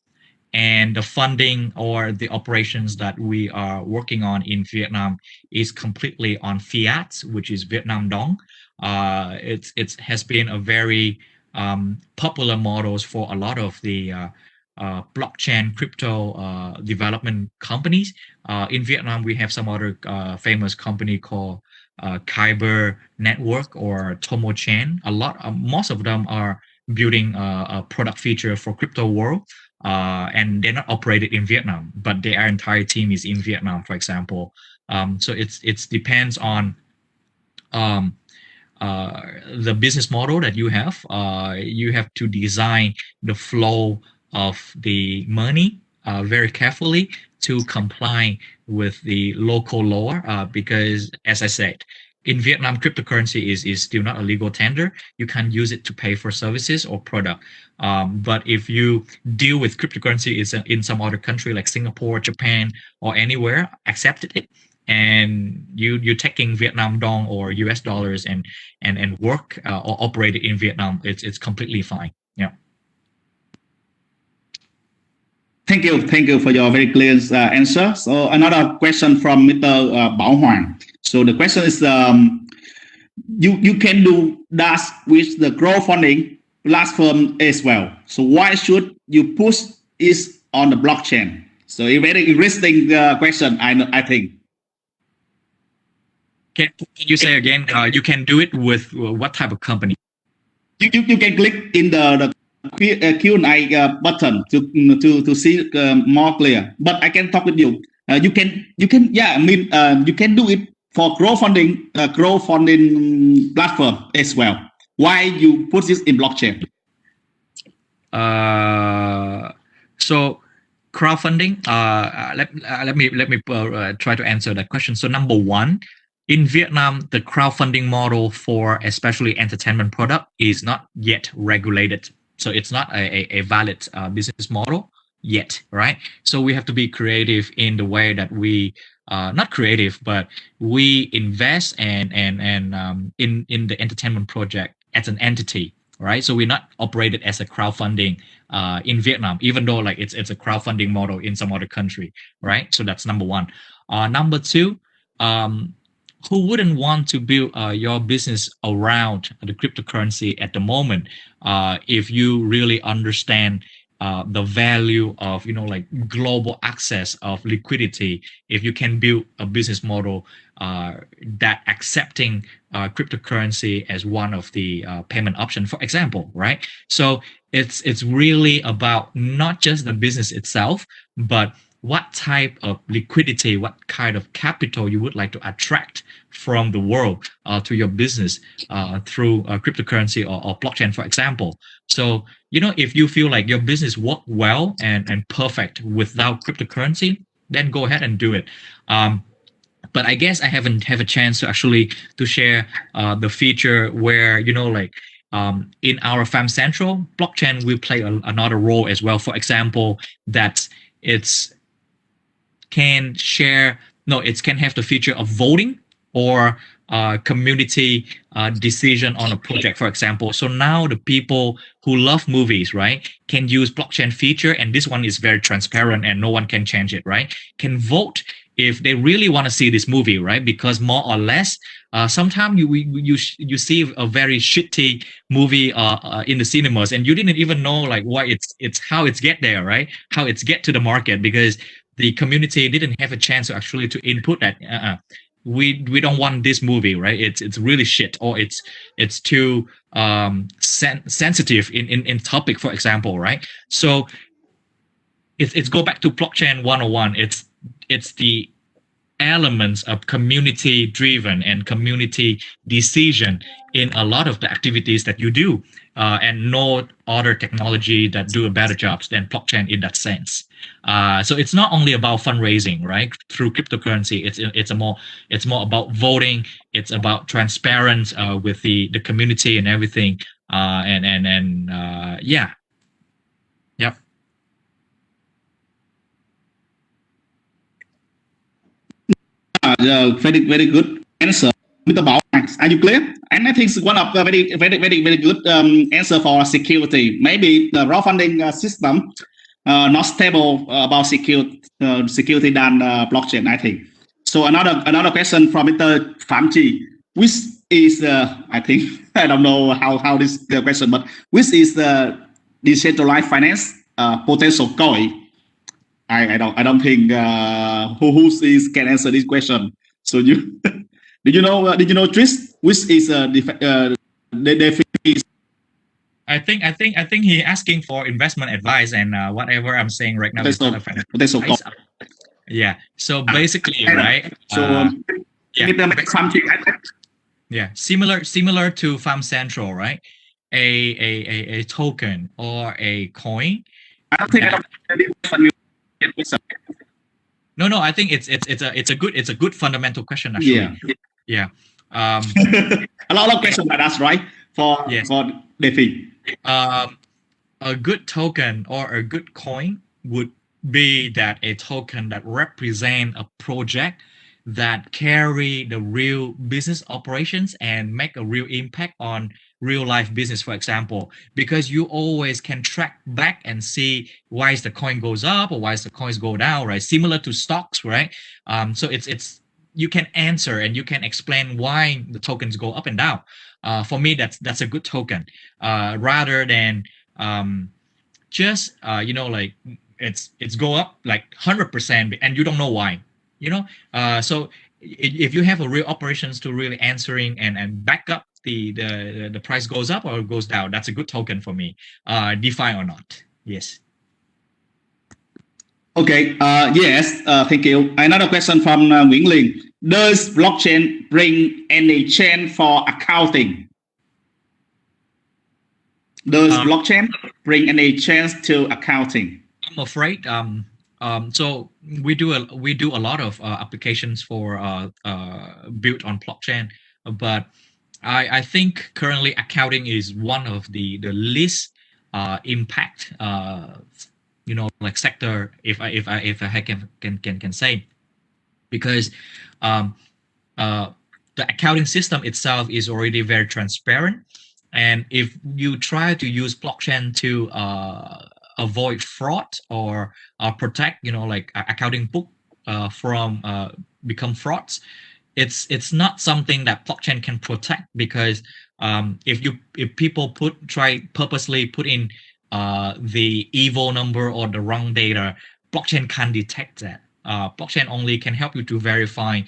And the funding or the operations that we are working on in Vietnam is completely on fiat, which is Vietnam Dong. It has been a very popular models for a lot of the blockchain crypto development companies. In Vietnam, we have some other famous company called Kyber Network or Tomo Chain. Most of them are building a product feature for crypto world, and they're not operated in Vietnam, but their entire team is in Vietnam, for example. So it depends on the business model that you have. You have to design the flow of the money very carefully to comply with the local law, because as I said, in Vietnam, cryptocurrency is still not a legal tender. You can't use it to pay for services or product. But if you deal with cryptocurrency in some other country like Singapore, Japan, or anywhere, accepted it, and you're taking Vietnam Dong or US dollars and work or operate it in Vietnam, it's completely fine. Yeah. Thank you for your very clear answer. So another question from Mr. Bảo Hoàng. So the question is, you can do that with the crowdfunding platform as well. So why should you push it on the blockchain? So a very interesting question, I think. Can you say again? You can do it with what type of company? You can click in the Q&A button to see more clear. But I can talk with you. You can you can do it for crowdfunding platform as well. Why you put this in blockchain? So crowdfunding. Let me try to answer that question. So number one, in Vietnam, the crowdfunding model for especially entertainment product is not yet regulated. So it's not a valid business model yet, right? So we have to be creative in the way that we not creative, but we invest and in the entertainment project as an entity, right? So we're not operated as a crowdfunding in Vietnam, even though like it's a crowdfunding model in some other country, right? So that's number one. Number two, who wouldn't want to build your business around the cryptocurrency at the moment if you really understand the value of like global access of liquidity, if you can build a business model that accepting cryptocurrency as one of the payment option, for example, right? So it's really about not just the business itself, but what type of liquidity, what kind of capital you would like to attract from the world to your business through cryptocurrency or blockchain, for example. So, if you feel like your business work well and perfect without cryptocurrency, then go ahead and do it. But I guess I haven't have a chance to actually to share the feature where, in our Pham Central, blockchain will play another role as well. For example, that it can have the feature of voting or community decision on a project, for example. So now the people who love movies, right, can use blockchain feature, and this one is very transparent and no one can change it, right? Can vote if they really want to see this movie, right? Because more or less, sometimes you see a very shitty movie in the cinemas, and you didn't even know like why it's how it's get there, right? How it's get to the market, because the community didn't have a chance to actually to input that. We don't want this movie, right? It's really shit, or it's too sensitive in topic, for example, right? So it's go back to blockchain 101. It's the elements of community driven and community decision in a lot of the activities that you do, and no other technology that do a better job than blockchain in that sense. So it's not only about fundraising, right? Through cryptocurrency, it's more about voting. It's about transparency with the community and everything. Yeah. Yep. Very good answer, Mr. Bảo. Are you clear? And I think it's one of the very good answer for security. Maybe the crowdfunding system not stable about security than blockchain, I think. So another question from Mr. Pham, which is I think I don't know how this question, but which is the decentralized finance potential coin? I don't think who can answer this question. So you did you know Tris, which is the definition? I think he asking for investment advice, and whatever I'm saying right now is not a financial advice. Yeah. So basically, right? So yeah, similar to Pham Central, right? A token or a coin. I don't think No, I think it's a good fundamental question actually. Yeah. A lot of questions like that, right? For DeFi. A good token or a good coin would be that a token that represent a project that carry the real business operations and make a real impact on real life business, for example, because you always can track back and see why is the coin goes up or why is the coins go down, right? Similar to stocks, right? So it's you can answer and you can explain why the tokens go up and down. For me, that's a good token, rather than just like it's go up like 100% and you don't know why. So if you have a real operations to really answering and back up the price goes up or goes down, that's a good token for me, DeFi or not. Yes. Okay. Yes. Thank you. Another question from Nguyễn Linh. Does blockchain bring any change for accounting? Does blockchain bring any change to accounting? I'm afraid. So we do a lot of applications for built on blockchain, but I think currently accounting is one of the least impact like sector, if I can say, because the accounting system itself is already very transparent, and if you try to use blockchain to avoid fraud or protect like accounting book from become frauds, it's not something that blockchain can protect, because if people purposely put in the evil number or the wrong data, blockchain can't detect that. Blockchain only can help you to verify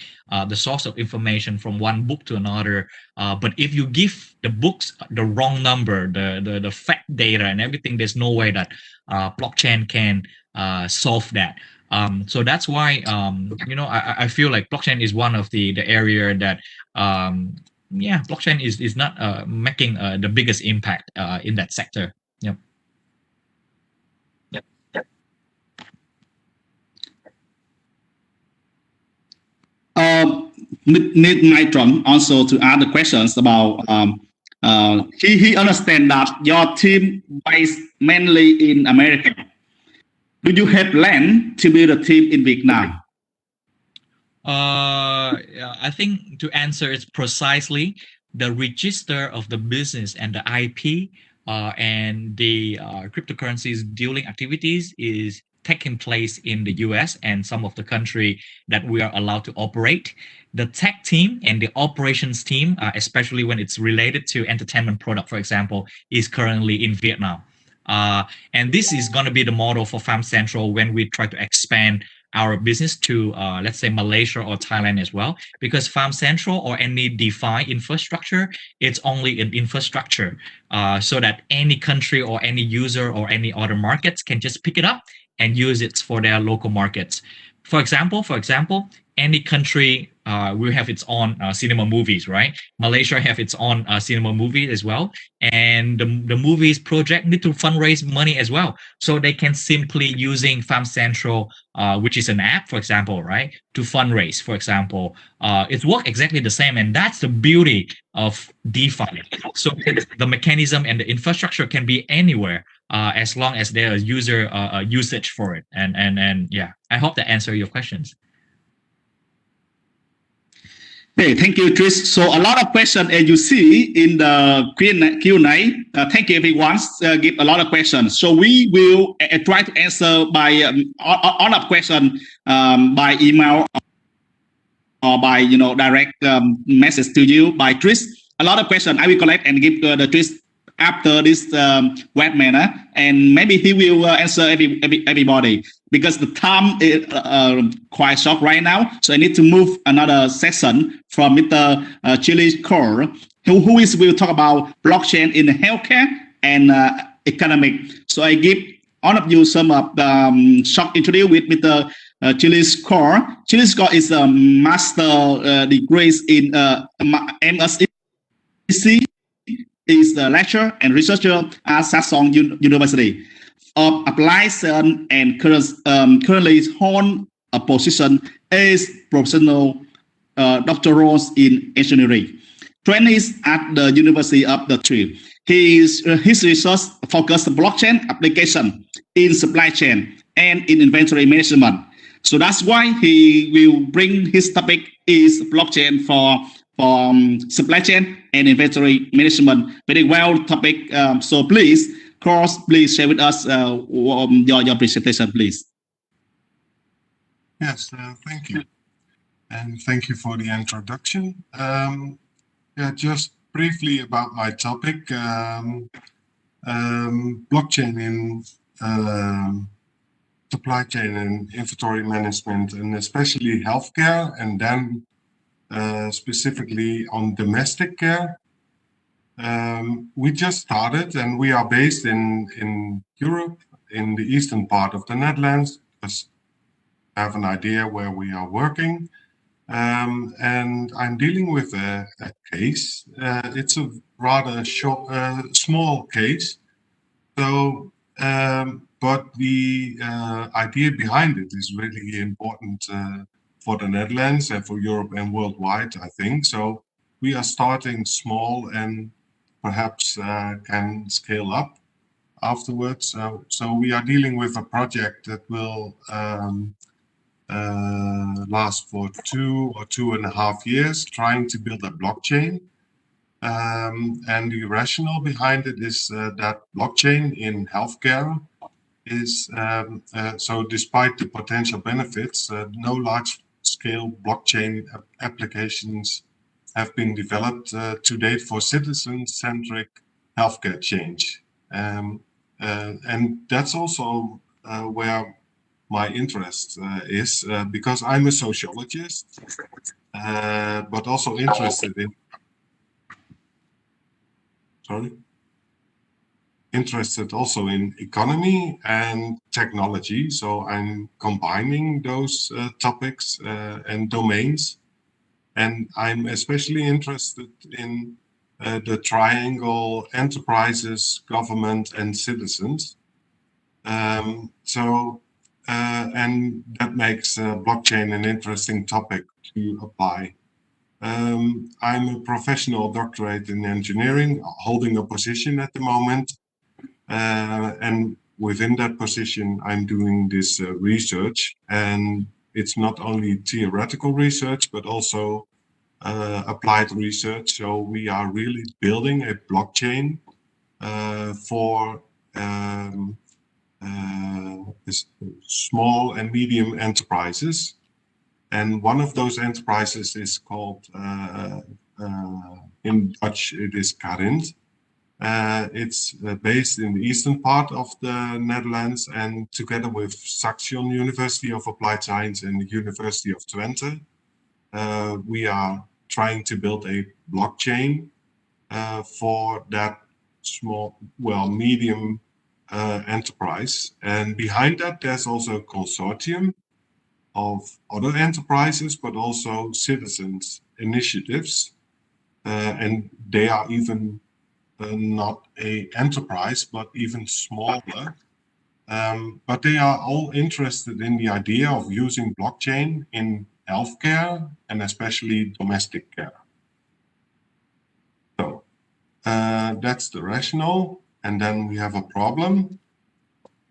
the source of information from one book to another. But if you give the books the wrong number, the fake data and everything, there's no way that blockchain can solve that. So that's why I feel like blockchain is one of the area that blockchain is not making the biggest impact in that sector. Yep. Nitron also to add the questions about he understand that your team based mainly in America. Do you have plan to build a team in Vietnam? I think to answer it precisely, the register of the business and the IP and the cryptocurrencies dealing activities is taking place in the US and some of the country that we are allowed to operate. The tech team and the operations team, especially when it's related to entertainment product, for example, is currently in Vietnam. And this is going to be the model for Pham Central when we try to expand our business to, let's say, Malaysia or Thailand as well, because Pham Central or any DeFi infrastructure, it's only an infrastructure so that any country or any user or any other markets can just pick it up and use it for their local markets. For example, any country will have its own cinema movies, right? Malaysia have its own cinema movie as well, and the movies project need to fundraise money as well, so they can simply using Pham Central, which is an app, for example, right, to fundraise. For example, it works exactly the same, and that's the beauty of DeFi. So the mechanism and the infrastructure can be anywhere. As long as there is user usage for it, and yeah, I hope that answer your questions. Okay, thank you, Tris. So a lot of questions, as you see in the Q&A. Thank you, everyone. Give a lot of questions. So we will try to answer by all of question by email or by direct message to you by Tris. A lot of questions I will collect and give the Tris after this webinar, and maybe he will answer everybody, because the time is quite short right now. So I need to move another session from Mr. Chili Core, who will talk about blockchain in healthcare and economic. So I give all of you some short introduction with Mr. Chili Core. Chili Core is a master degrees in MSc. Is the lecturer and researcher at Saxion University of Applied Science, and currently hold a position as professional doctoral in engineering. Trainees at the University of the Tree. His research focused on blockchain application in supply chain and in inventory management. So that's why he will bring his topic is blockchain for supply chain and inventory management. Very well topic. So please, Cross, please share with us your presentation, please. Yes, thank you. And thank you for the introduction. Just briefly about my topic. Blockchain in supply chain and inventory management, and especially healthcare, and then specifically on domestic care. We just started, and we are based in Europe, in the eastern part of the Netherlands. Just have an idea where we are working. And I'm dealing with a case. It's a rather small case. So, but the idea behind it is really important for the Netherlands and for Europe and worldwide, I think. So we are starting small and perhaps can scale up afterwards. So we are dealing with a project that will last for 2 or 2.5 years, trying to build a blockchain. And the rationale behind it is that blockchain in healthcare is, so despite the potential benefits, no large-scale blockchain applications have been developed to date for citizen-centric healthcare change. And that's also where my interest is, because I'm a sociologist, but also interested in also in economy and technology. So I'm combining those topics and domains. And I'm especially interested in the triangle enterprises, government, and citizens. And that makes blockchain an interesting topic to apply. I'm a professional doctorate in engineering, holding a position at the moment. And within that position, I'm doing this research. And it's not only theoretical research, but also applied research. So we are really building a blockchain for small and medium enterprises. And one of those enterprises is called, in Dutch, it is Karint. It's based in the eastern part of the Netherlands, and together with Saxion University of Applied Science and the University of Twente, we are trying to build a blockchain for that medium enterprise. And behind that, there's also a consortium of other enterprises, but also citizens initiatives. And they are even not an enterprise, but even smaller. But they are all interested in the idea of using blockchain in healthcare and especially domestic care. So that's the rationale. And then we have a problem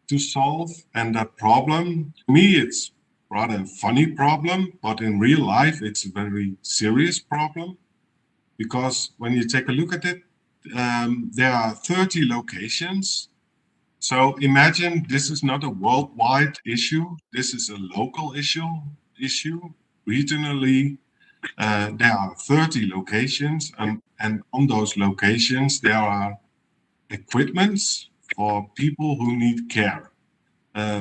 to solve. And that problem, to me, it's rather a funny problem, but in real life, it's a very serious problem. Because when you take a look at it, there are 30 locations. So imagine this is not a worldwide issue. This is a local issue. Regionally, there are 30 locations, and on those locations, there are equipments for people who need care.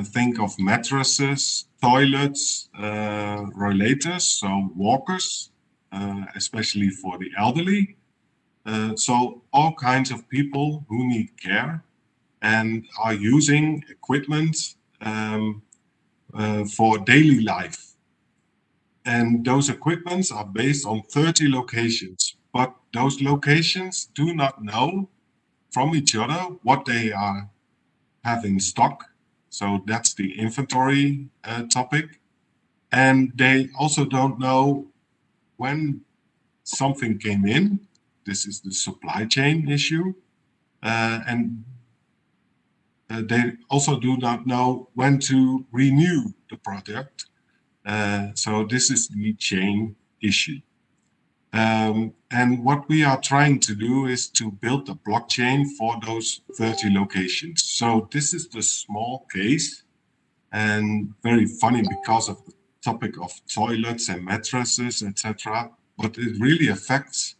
Think of mattresses, toilets, rollators, so walkers, especially for the elderly. So all kinds of people who need care and are using equipment for daily life. And those equipments are based on 30 locations, but those locations do not know from each other what they are having stock. So that's the inventory topic. And they also don't know when something came in. This is the supply chain issue. And they also do not know when to renew the product. So this is the chain issue. And what we are trying to do is to build a blockchain for those 30 locations. So this is the small case, and very funny because of the topic of toilets and mattresses, etc. But it really affects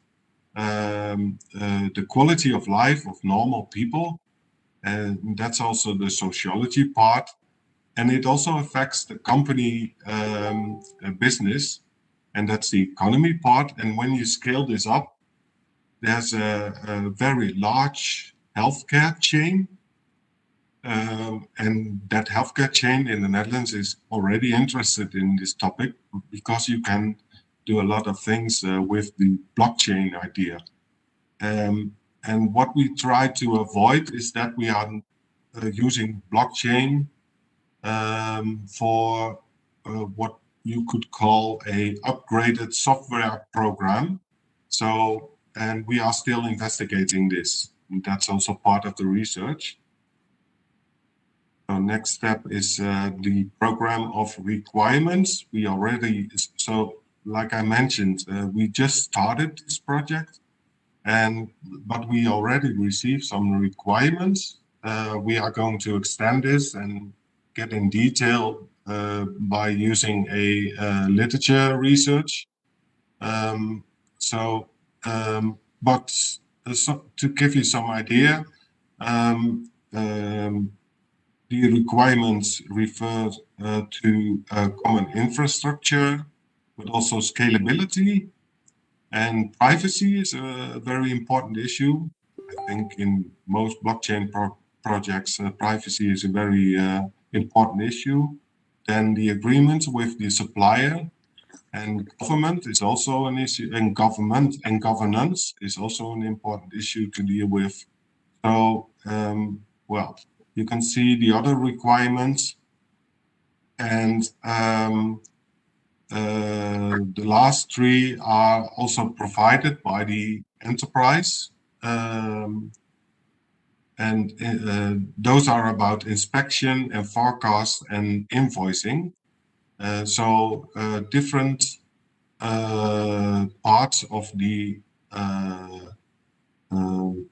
the quality of life of normal people. And that's also the sociology part. And it also affects the company business. and that's the economy part. And when you scale this up, there's a very large healthcare chain. And that healthcare chain in the Netherlands is already interested in this topic because you can do a lot of things with the blockchain idea. And what we try to avoid is that we are using blockchain for what you could call a upgraded software program. So, and we are still investigating this. And that's also part of the research. So next step is the program of requirements. We already, so like I mentioned, we just started this project, but we already received some requirements. We are going to extend this and get in detail by using a literature research. But to give you some idea, the requirements refer to common infrastructure, but also scalability, and privacy is a very important issue. I think in most blockchain projects, privacy is a very important issue. Then the agreement with the supplier and government is also an issue, and government and governance is also an important issue to deal with. So, well, you can see the other requirements, and the last three are also provided by the enterprise, and those are about inspection and forecast and invoicing. So different parts of the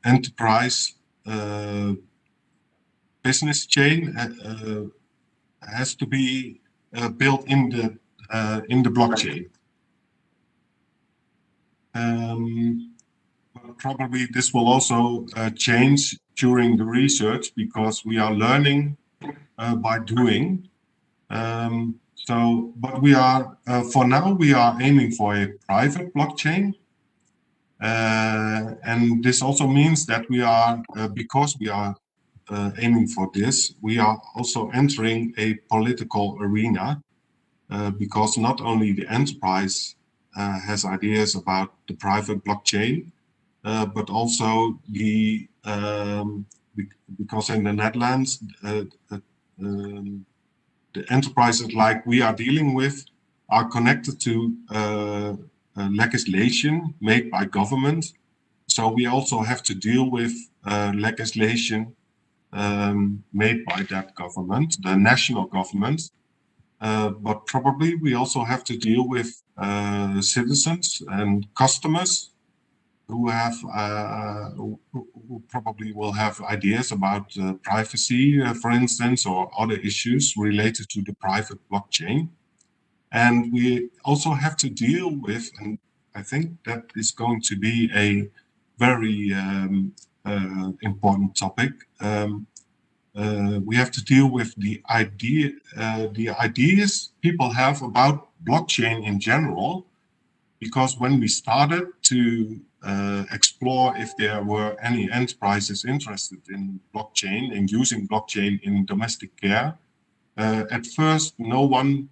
enterprise business chain has to be built in the blockchain. But probably this will also change during the research because we are learning by doing. But we are for now we are aiming for a private blockchain. And this also means that we are, because we are aiming for this, we are also entering a political arena, because not only the enterprise has ideas about the private blockchain, but also because in the Netherlands, the enterprises like we are dealing with are connected to legislation made by government. So we also have to deal with legislation made by that government, the national government. But probably we also have to deal with citizens and customers who have who probably will have ideas about privacy, for instance, or other issues related to the private blockchain. And we also have to deal with, and I think that is going to be a very important topic. We have to deal with the ideas people have about blockchain in general, because when we started to explore if there were any enterprises interested in blockchain and using blockchain in domestic care, at first no one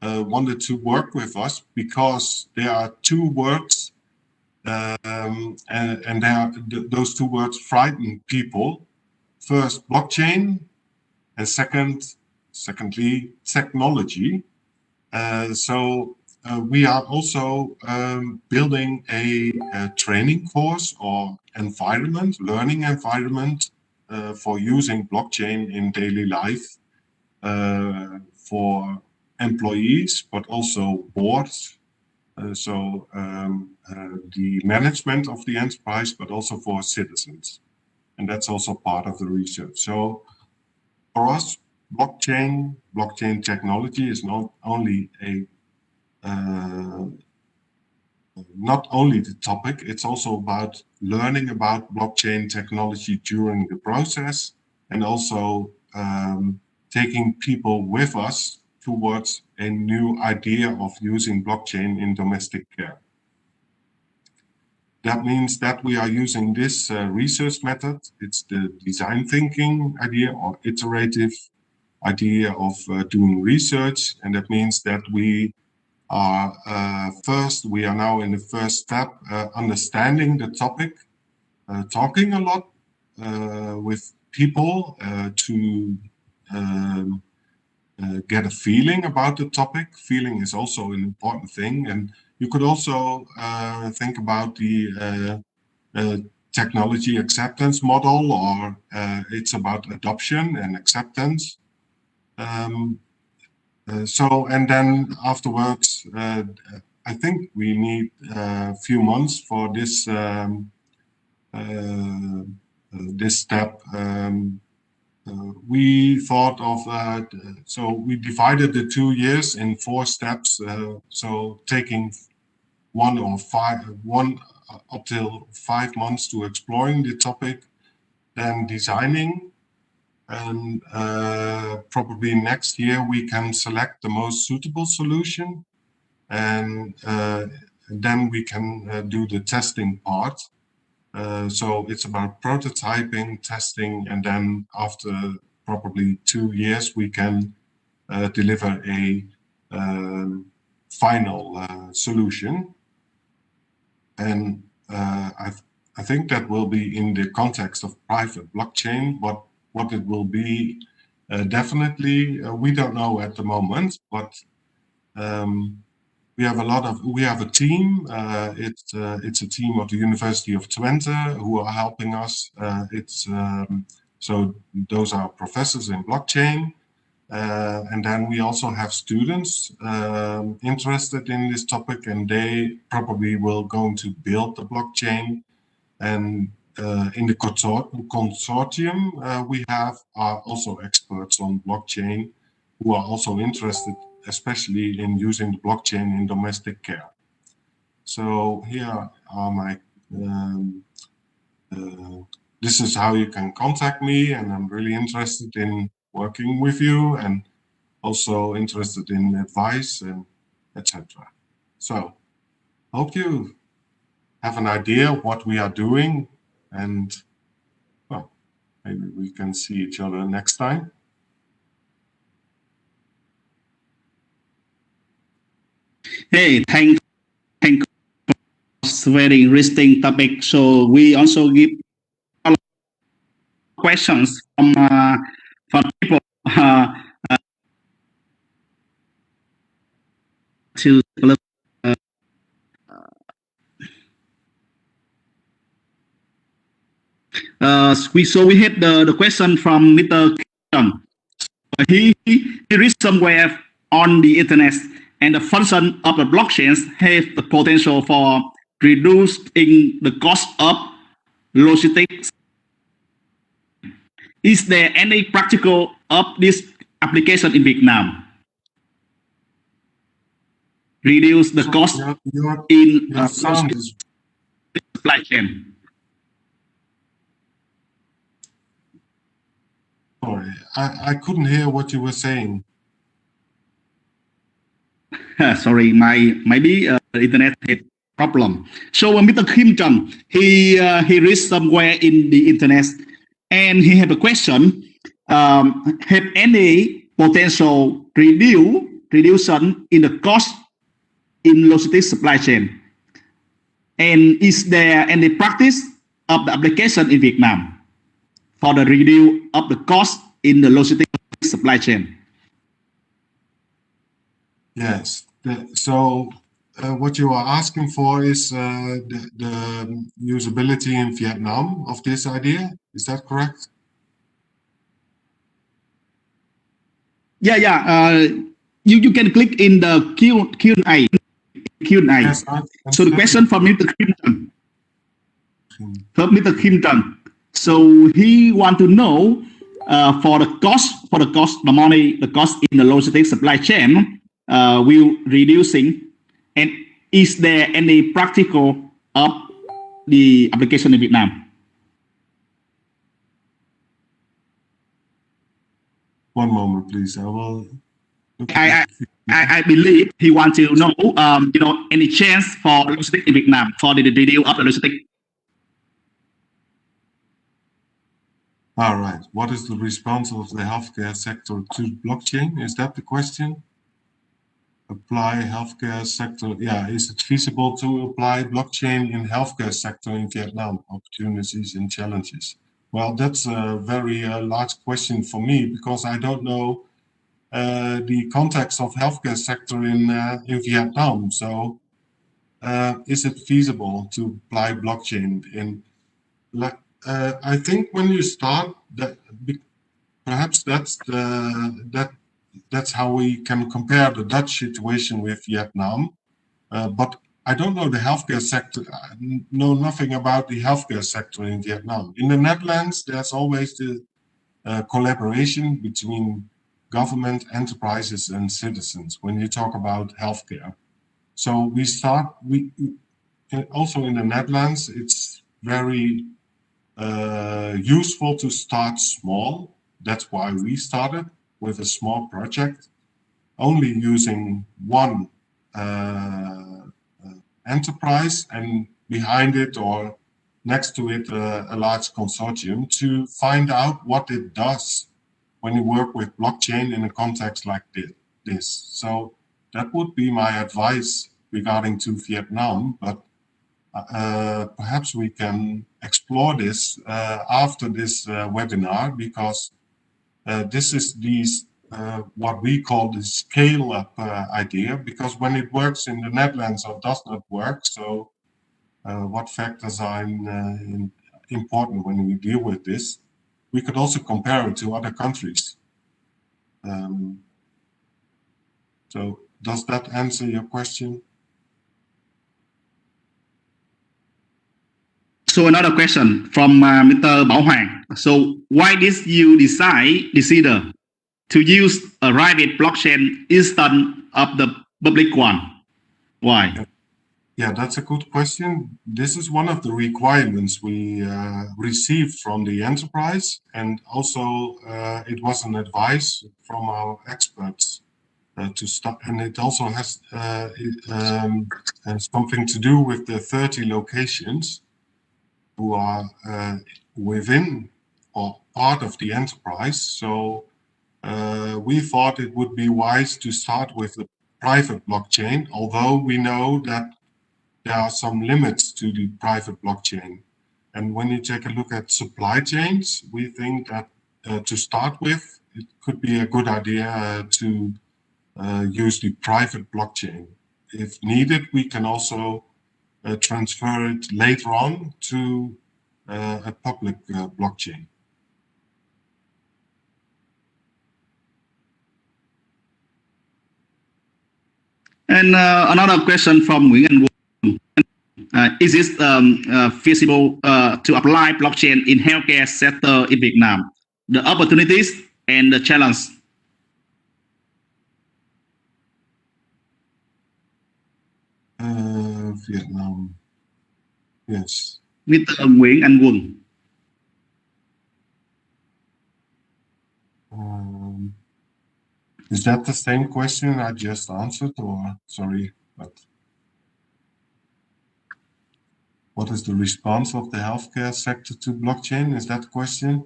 wanted to work with us because there are two words, and those two words frighten people. First, blockchain, and secondly, technology. So we are also building a training course or learning environment for using blockchain in daily life for employees, but also boards. So the management of the enterprise, but also for citizens. And that's also part of the research. So for us, blockchain technology is not only the topic, it's also about learning about blockchain technology during the process, and also taking people with us towards a new idea of using blockchain in domestic care. That means that we are using this research method. It's the design thinking idea or iterative idea of doing research. And that means that we are we are now in the first step, understanding the topic, talking a lot with people to get a feeling about the topic. Feeling is also an important thing. And you could also think about the technology acceptance model, or it's about adoption and acceptance. And then afterwards, I think we need a few months for this this step. We thought of so we divided the 2 years in 4 steps. So taking one up till 5 months to exploring the topic, then designing, and probably next year we can select the most suitable solution, and then we can do the testing part. So it's about prototyping, testing, and then after probably 2 years we can deliver a final solution. And I think that will be in the context of private blockchain. What it will be, definitely, we don't know at the moment, but we have a team. It's a team of the University of Twente who are helping us. So those are professors in blockchain. And then we also have students interested in this topic, and they probably will going to build the blockchain. And in the consortium we have are also experts on blockchain who are also interested, especially in using the blockchain in domestic care. So here are my, this is how you can contact me, and I'm really interested in working with you and also interested in advice and etc. So hope you have an idea of what we are doing, and well, maybe we can see each other next time. Hey, thank you. It's a very interesting topic. So we also give questions from people to we had the question from Mr. Kim. He read somewhere on the internet, and the function of the blockchains have the potential for reducing the cost of logistics. Is there any practical of this application in Vietnam? Reduce the cost in sound is supply chain. Sorry, I couldn't hear what you were saying. Sorry, maybe internet had problem. So Mr. Kim Chung, he read somewhere in the internet, and he had a question: have any potential reduction in the cost in logistics supply chain? And is there any practice of the application in Vietnam for the review of the cost in the logistics supply chain? Yes. So what you are asking for is the usability in Vietnam of this idea. Is that correct? Yeah. You can click in the Q&A. Yes, so the question from Mr. Kim Chung. So he want to know for the cost, the cost in the logistics supply chain will reducing, and is there any practical of the application in Vietnam? One moment, please. I will I believe he wants to know, any chance for logistics in Vietnam for the deal of the logistics. All right. What is the response of the healthcare sector to blockchain? Is that the question? Apply healthcare sector. Yeah, is it feasible to apply blockchain in healthcare sector in Vietnam? Opportunities and challenges. Well, that's a very large question for me because I don't know the context of healthcare sector in Vietnam. So, is it feasible to apply blockchain in? I think when you start, that perhaps that's how we can compare the Dutch situation with Vietnam. But I don't know the healthcare sector. I know nothing about the healthcare sector in Vietnam. In the Netherlands, there's always the collaboration between government, enterprises, and citizens when you talk about healthcare. So we also in the Netherlands, it's very useful to start small. That's why we started with a small project, only using one enterprise and behind it or next to it a large consortium to find out what it does when you work with blockchain in a context like this. So that would be my advice regarding to Vietnam, but perhaps we can explore this after this webinar, because this is what we call the scale-up idea, because when it works in the Netherlands or does not work, so what factors are important when we deal with this? We could also compare it to other countries. So does that answer your question? So another question from Mr. Bảo Hoàng. So why did you decide to use a private blockchain instead of the public one? Why? Yeah, that's a good question. This is one of the requirements we received from the enterprise, and also it was an advice from our experts to start. And it also has something to do with the 30 locations who are within or part of the enterprise. So we thought it would be wise to start with the private blockchain, although we know that there are some limits to the private blockchain. And when you take a look at supply chains, we think that to start with, it could be a good idea to use the private blockchain. If needed, we can also transfer it later on to a public blockchain. And another question from Nguyễn Anh Quân. Is it feasible to apply blockchain in healthcare sector in Vietnam? The opportunities and the challenge. Vietnam. Yes. Mr. Nguyễn Anh Quân. Is that the same question I just answered, or sorry, but what is the response of the healthcare sector to blockchain? Is that the question?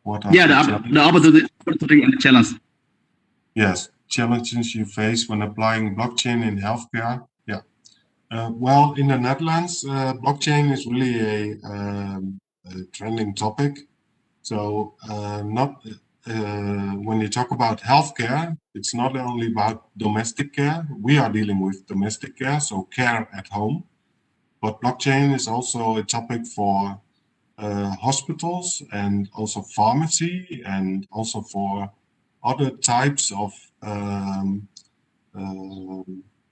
What are the opportunity and the challenge. Yes, challenges you face when applying blockchain in healthcare. Yeah. Well, in the Netherlands, blockchain is really a trending topic. So when you talk about healthcare, it's not only about domestic care. We are dealing with domestic care, so care at home. But blockchain is also a topic for hospitals and also pharmacy and also for other types of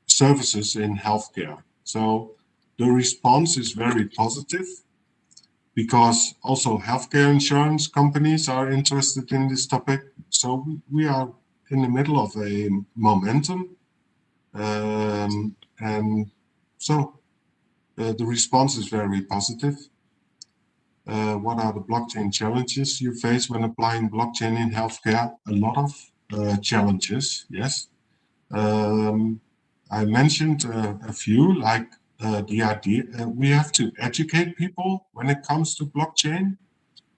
services in healthcare. So the response is very positive, because also healthcare insurance companies are interested in this topic. So we are in the middle of a momentum. And so the response is very positive. What are the blockchain challenges you face when applying blockchain in healthcare? A lot of challenges. Yes, I mentioned a few, like the idea we have to educate people when it comes to blockchain.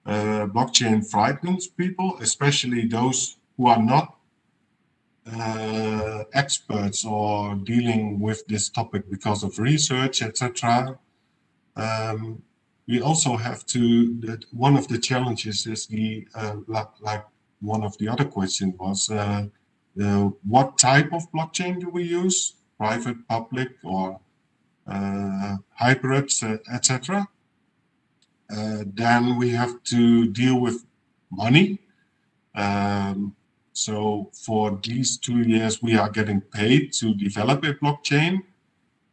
Blockchain frightens people, especially those who are not experts or dealing with this topic because of research, etc. We also have to, that one of the challenges is the, like one of the other questions was, what type of blockchain do we use? Private, public, or hybrids, etc. Then we have to deal with money. So for these 2 years, we are getting paid to develop a blockchain.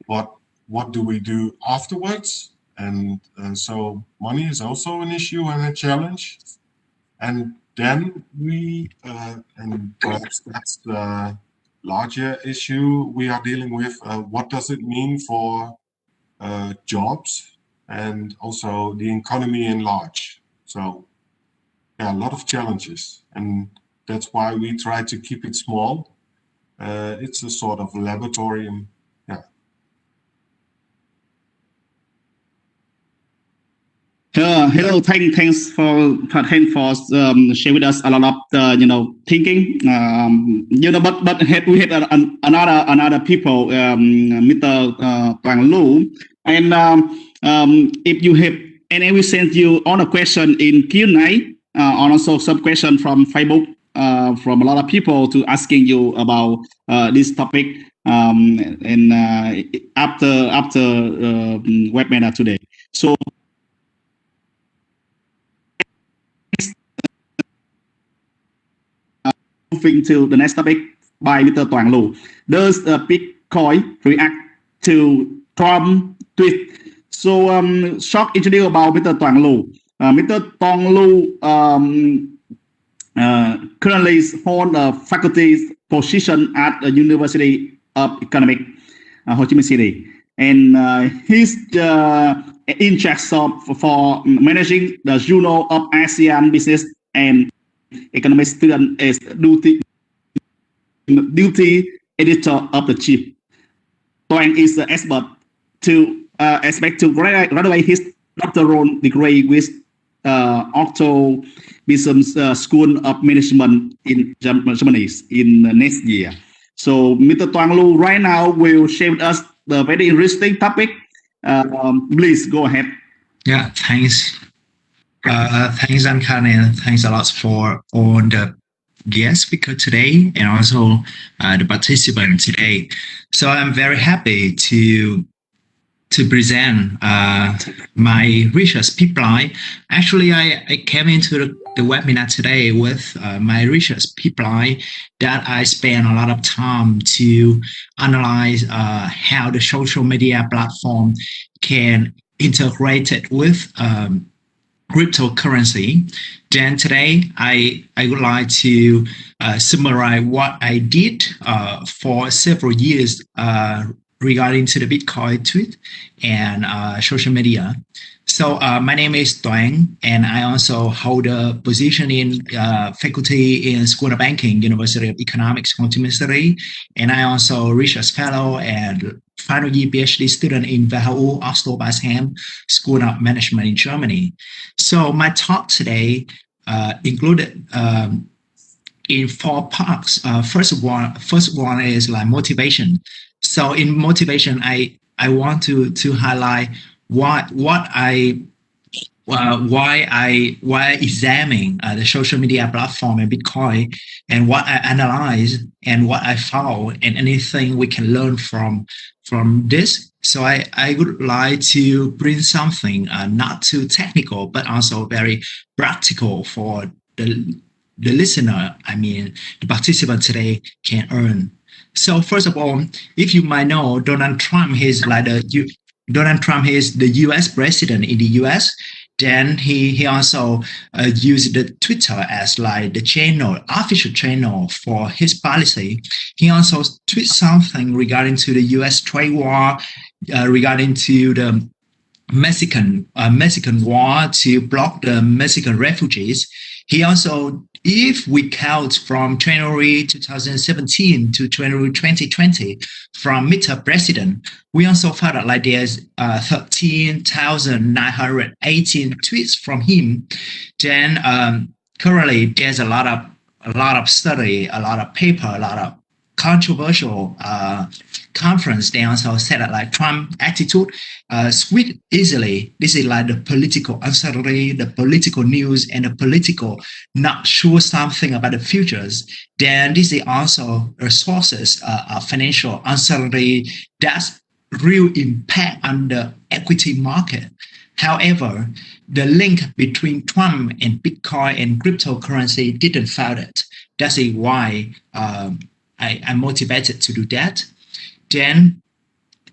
But what do we do afterwards? And so money is also an issue and a challenge. And then we, and perhaps that's the larger issue we are dealing with, what does it mean for jobs and also the economy in large? So yeah, a lot of challenges. And that's why we try to keep it small. It's a sort of laboratory. And, yeah. Hello, thanks for sharing with us a lot of thinking. But we had another people, Mr. Quang Lu, and if you have, and we send you on a question in Q&A, and also some question from Facebook, from a lot of people to asking you about this topic, and after webinar today. So moving to the next topic by Mr. Quang Lu. Does Bitcoin react to Trump tweet? So short interview about Mr. Quang Lu. Mr. Quang Lu currently holds a faculty position at the University of Economics, Ho Chi Minh City, and he's in charge for managing the Journal of ASEAN Business and Economic Student as duty editor of the chief. Quang is the expert to expect to graduate his doctoral degree with Otto Business School of Management in Germany in the next year. So Mr. Quang Lu right now will share with us the very interesting topic. Please go ahead. Yeah, thanks. Thanks, Ankan, and thanks a lot for all the guest speaker today and also the participant today. So I'm very happy to present my research pipeline. Actually, I came into the webinar today with my research pipeline that I spent a lot of time to analyze how the social media platform can integrate it with cryptocurrency. Then today, I would like to summarize what I did for several years regarding to the Bitcoin tweet and social media. So my name is Tuan, and I also hold a position in faculty in School of Banking, University of Economics, Ho Chi Minh City, and I also research fellow and final year PhD student in WHU Oslo Pham School of Management in Germany. So my talk today included in 4 parts. First one is like motivation. So in motivation, I want to highlight why I examine the social media platform and Bitcoin, and what I analyze and what I found, and anything we can learn from this. So I would like to bring something not too technical, but also very practical for the listener. I mean, the participant today can earn. So first of all, if you might know, Donald Trump is the U.S. president in the U.S. Then he also used the Twitter as like the channel, official channel for his policy. He also tweeted something regarding to the U.S. trade war, regarding to the Mexican war to block the Mexican refugees. He also if we count from January 2017 to January 2020, from Mr. President, we also found out like there's 13,918 tweets from him. Then currently there's a lot of study, a lot of paper, a lot of controversial conference. They also said that like Trump attitude sweep easily. This is like the political uncertainty, the political news, and the political not sure something about the futures. Then this is also resources of financial uncertainty that's real impact on the equity market. However, the link between Trump and Bitcoin and cryptocurrency didn't found it. That's why I'm motivated to do that. Then,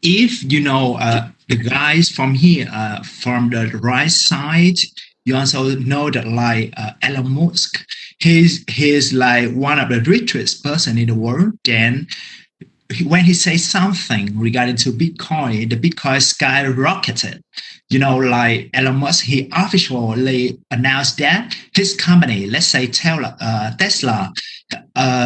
if you know the guys from here, from the right side, you also know that like Elon Musk, he's like one of the richest person in the world. Then, when he says something regarding to Bitcoin, the Bitcoin skyrocketed. You know, like Elon Musk, he officially announced that his company, let's say Tesla,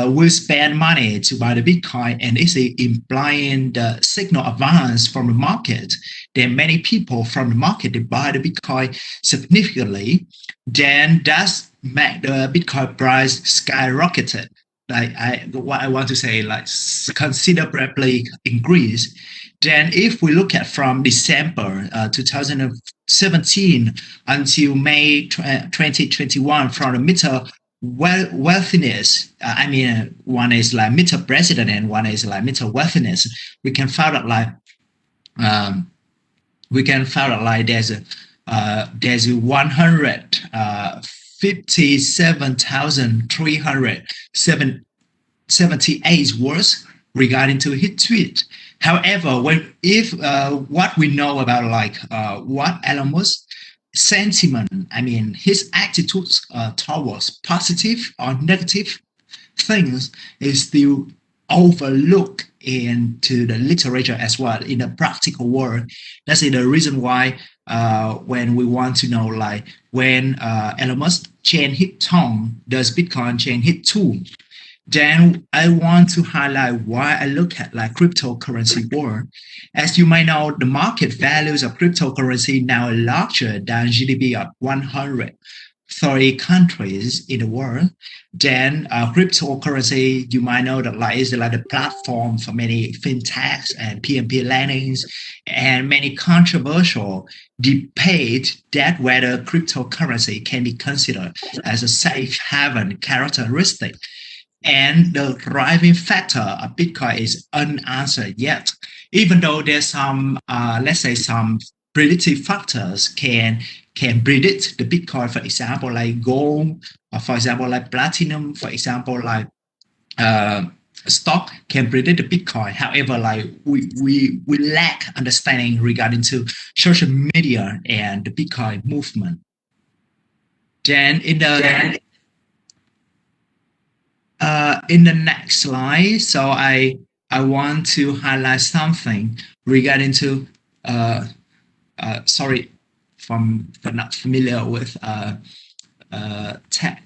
will spend money to buy the Bitcoin, and it's implying the signal advance from the market. Then many people from the market, they buy the Bitcoin significantly. Then that's make the Bitcoin price skyrocketed. Like what I want to say, like considerably increase. Then if we look at from December 2017 until May 2021, from the Mr. Wealthiness, one is like Mr. President and one is like Mr. Wealthiness, we can find out like there's 157,378 words regarding to his tweet. However, what we know about like what Elon Musk sentiment, his attitudes towards positive or negative things is still overlooked into the literature as well in the practical world. That's the reason why when we want to know like when Elon Musk change his tone, does Bitcoin change his tune? Then I want to highlight why I look at like cryptocurrency world. As you might know, the market values of cryptocurrency now are larger than GDP of 130 countries in the world. Then cryptocurrency, you might know that like is like the platform for many fintechs and PMP lendings, and many controversial debate that whether cryptocurrency can be considered as a safe haven characteristic. And the driving factor of Bitcoin is unanswered yet, even though there's some, let's say, some predictive factors can predict the Bitcoin. For example, like gold, for example, like platinum, for example, like stock can predict the Bitcoin. However, like we lack understanding regarding to social media and the Bitcoin movement. Then in the next slide, so I want to highlight something regarding to sorry for not familiar with tech.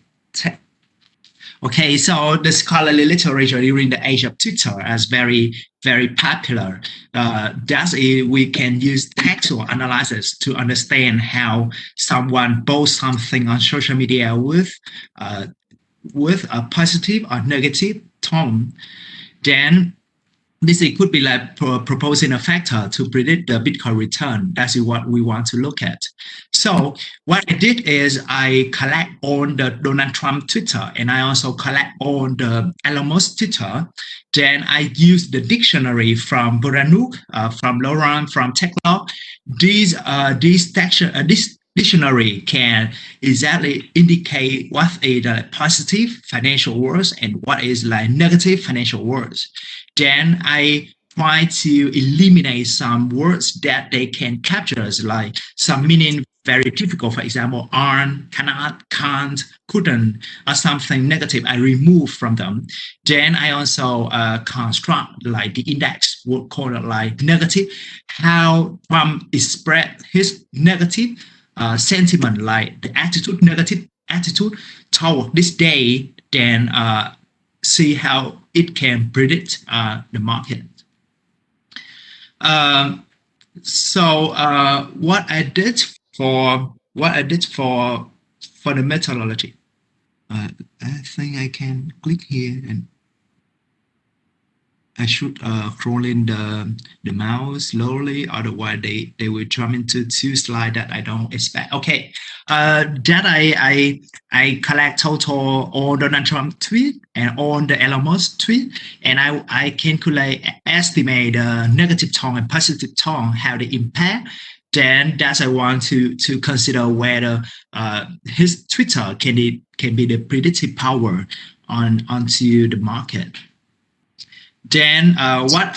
Okay, so the scholarly literature during the age of Twitter is very, very popular. We can use textual analysis to understand how someone boasts something on social media with a positive or negative tone. Then this could be like proposing a factor to predict the Bitcoin return. That's what we want to look at. So what I did is I collect on the Donald Trump Twitter, and I also collect on the Elon Musk Twitter. Then I use the dictionary from Buranuk, from Laurent, from TechLog. This dictionary can exactly indicate what is the positive financial words and what is like negative financial words. Then I try to eliminate some words that they can capture, like some meaning very difficult. For example, aren't, cannot, can't, couldn't, or something negative. I remove from them. Then I also construct like the index, we'll call it like negative, how Trump express his negative sentiment, like the attitude, negative attitude toward this day, then see how it can predict the market. So what I did for the methodology, I think I can click here and I should scroll in the mouse slowly, otherwise they will jump into 2 slides that I don't expect. Okay, that I collect total all Donald Trump tweet and all the Elon Musk tweet, and I calculate, estimate the negative tone and positive tone, how they impact. Then that's I want to consider whether his Twitter can be the predictive power onto the market. Then what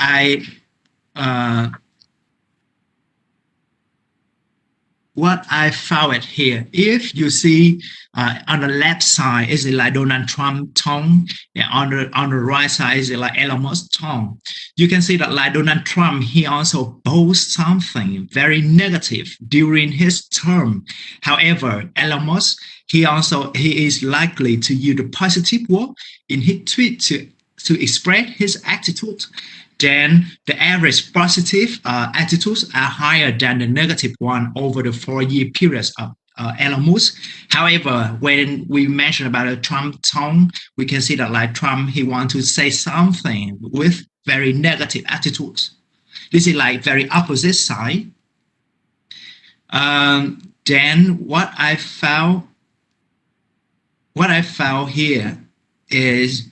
I found here, if you see on the left side is like Donald Trump tone, and on the right side is like Elon Musk tone. You can see that like Donald Trump, he also boasts something very negative during his term. However, Elon Musk, he is likely to use the positive word in his tweet to express his attitude. Then the average positive attitudes are higher than the negative one over the 4-year periods of Elon Musk. However, when we mention about the Trump tone, we can see that like Trump, he wants to say something with very negative attitudes. This is like very opposite side. Then what I found here is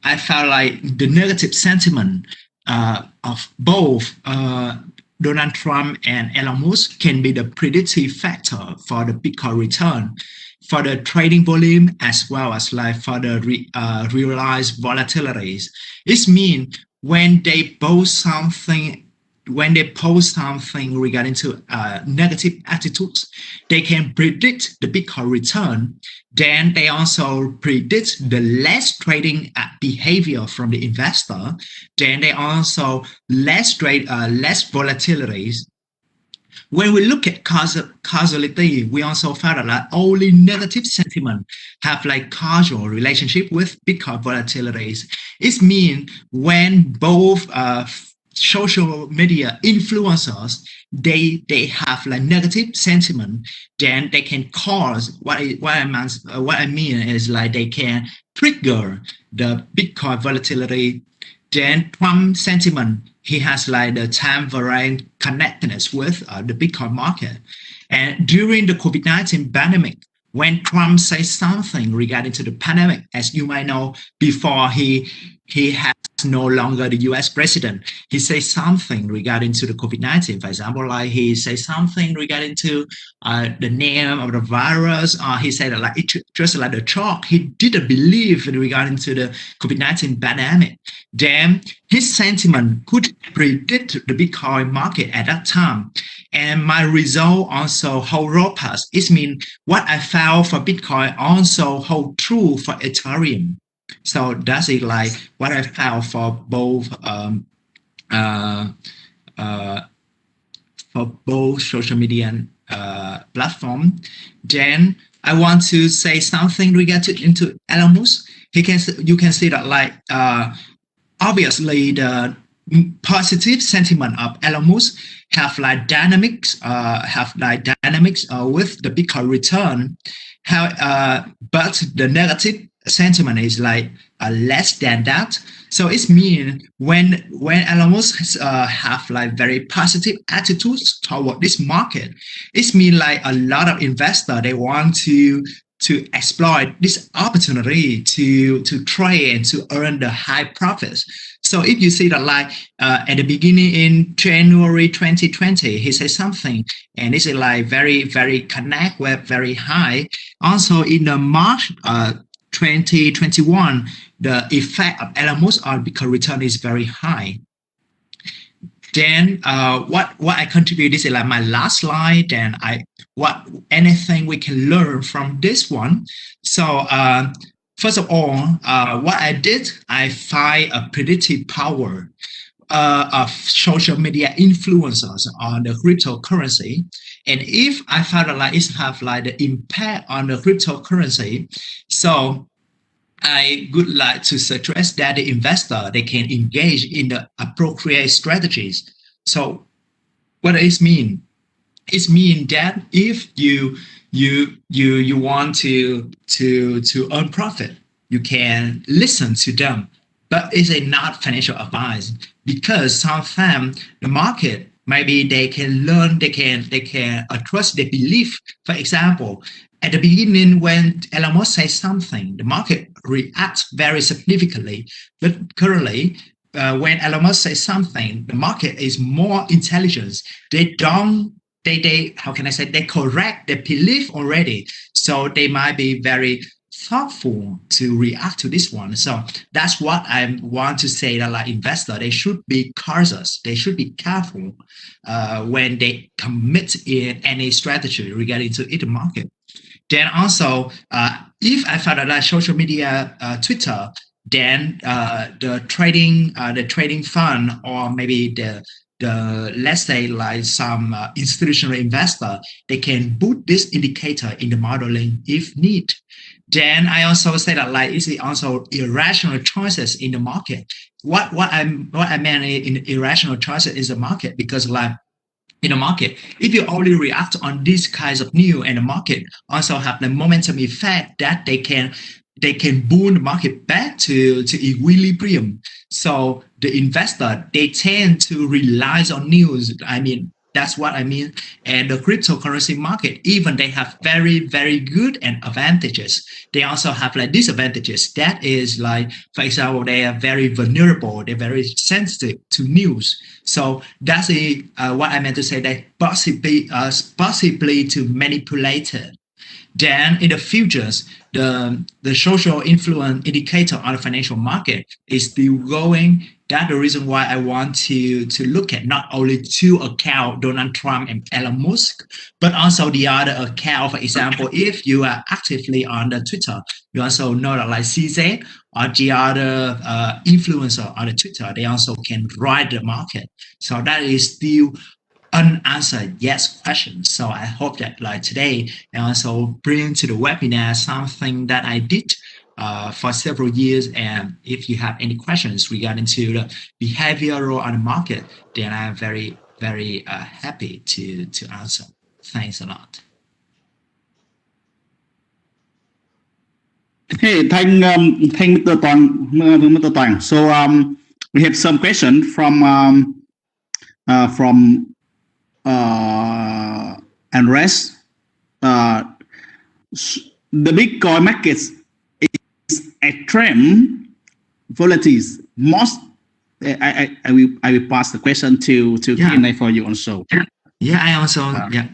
I felt like the negative sentiment of both Donald Trump and Elon Musk can be the predictive factor for the Bitcoin return, for the trading volume, as well as like for the realized volatilities. It means when they post something regarding to negative attitudes, they can predict the Bitcoin return. Then they also predict the less trading behavior from the investor. Then they also less volatilities. When we look at causality, we also found that only negative sentiment have like causal relationship with Bitcoin volatilities. It means when both social media influencers, they have like negative sentiment, then they can cause what I mean is like they can trigger the Bitcoin volatility. Then Trump sentiment, he has like the time variant connectedness with the Bitcoin market. And during the COVID-19 pandemic, when Trump says something regarding to the pandemic, as you might know, before he has no longer the US president, he says something regarding to the COVID-19. For example, like he says something regarding to the name of the virus. He said that like it just like the chalk. He didn't believe regarding to the COVID-19 pandemic. Then his sentiment could predict the Bitcoin market at that time. And my result also hold robust. It means what I found for Bitcoin also hold true for Ethereum. So that's it, like what I found for both social media platform. Then I want to say something regarding into Elon Musk. You can see that like obviously the positive sentiment of Elon Musk have like dynamics with the Bitcoin return. But the negative sentiment is like less than that. So it means when Elon Musk have like very positive attitudes toward this market, it means like a lot of investors, they want to exploit this opportunity to trade and to earn the high profits. So if you see that like at the beginning in January 2020, he said something, and this is like very, very connect with very high. Also in the March 2021, the effect of Elon Musk on Bitcoin return is very high. Then what I contribute, this is like my last slide. Then anything we can learn from this one. So first of all, what I did, I find a predictive power. of social media influencers on the cryptocurrency, and if I found like it have like the impact on the cryptocurrency, so I would like to suggest that the investor they can engage in the appropriate strategies. So what does it mean? It means that if you want to earn profit, you can listen to them, but it's not financial advice, because sometimes the market maybe they can learn, they can trust their belief. For example, at the beginning when Elon Musk says something, the market reacts very significantly, but currently when Elon Musk says something, the market is more intelligent. They how can I say, they correct their belief already. So they might be very thoughtful to react to this one. So that's what I want to say, that like investor, they should be cautious. They should be careful when they commit in any strategy regarding to the market. Then also, if I found that social media, Twitter, then the trading fund, or maybe the let's say like some institutional investor, they can put this indicator in the modeling if need. Then I also say that like it's also irrational choices in the market. What I mean in irrational choices is the market, because like in the market, if you only react on these kinds of news, and the market also have the momentum effect that they can boom the market back to equilibrium. So the investor, they tend to rely on news. I mean, that's what I mean. And the cryptocurrency market, even they have very, very good and advantages, they also have like disadvantages. That is like, for example, they are very vulnerable. They're very sensitive to news. So that's what I meant to say, that possibly to manipulate it. Then in the futures, the social influence indicator on the financial market is still going. That's the reason why I want to look at not only two accounts, Donald Trump and Elon Musk, but also the other account. For example, if you are actively on the Twitter, you also know that like CZ or the other influencer on the Twitter, they also can ride the market. So that is still unanswered yes questions. So I hope that like today I also bring to the webinar something that I did for several years. And if you have any questions regarding to the behavioral on the market, then I'm very, very happy to answer. Thanks a lot. Hey, thank Mr. Tong. So we have some question from Andres. The Bitcoin market is extreme volatile. Most I will pass the question to Q&A for you also. Yeah, I also yeah.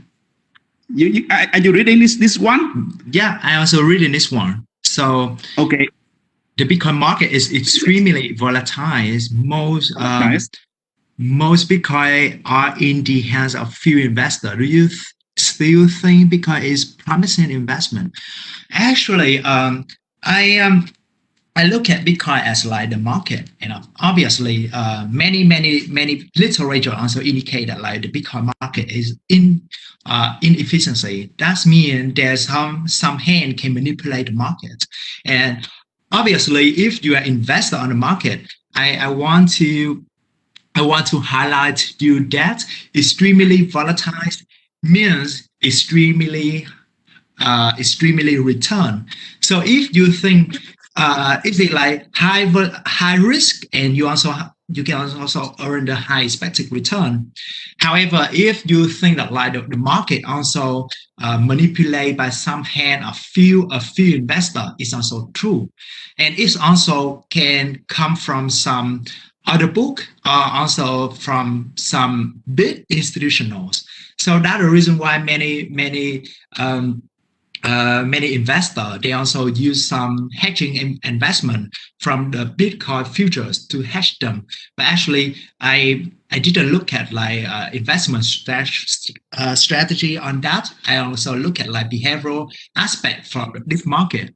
Are you reading this one? Yeah, I also reading this one. So okay, the Bitcoin market is extremely volatile. Most Bitcoin are in the hands of few investors. Do you still think Bitcoin is promising investment? Actually, I look at Bitcoin as like the market, and obviously, many literature also indicate that like the Bitcoin market is inefficiency. That means there's some hand can manipulate the market, and obviously, if you are investor on the market, I want to highlight you that extremely volatile means extremely return. So if you think is it like high risk, and you can also earn the high expected return. However, if you think that like the market also manipulated by some hand a few investor, is also true, and it also can come from some other book, also from some big institutionals. So that's the reason why many investors, they also use some hedging investment from the Bitcoin futures to hedge them. But actually, I didn't look at like investment strategy on that. I also look at like behavioral aspect for this market.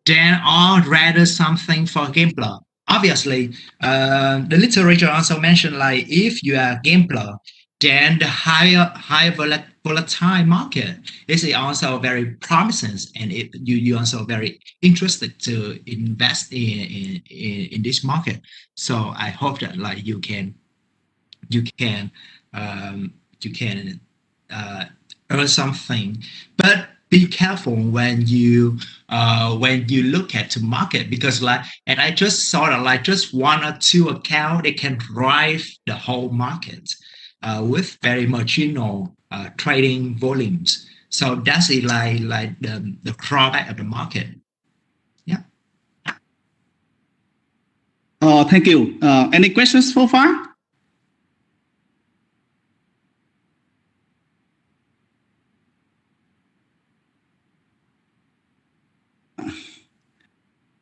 Then I'd rather something for gambler. obviously, the literature also mentioned like if you are a gambler, then the higher volatile market is also very promising, and you also very interested to invest in this market. So I hope that like you can earn something, but be careful when you look at the market, because like, and I just saw that like just one or two account, they can drive the whole market with very marginal trading volumes. So that's it, like the drawback of the market. Yeah. Thank you. Any questions so far?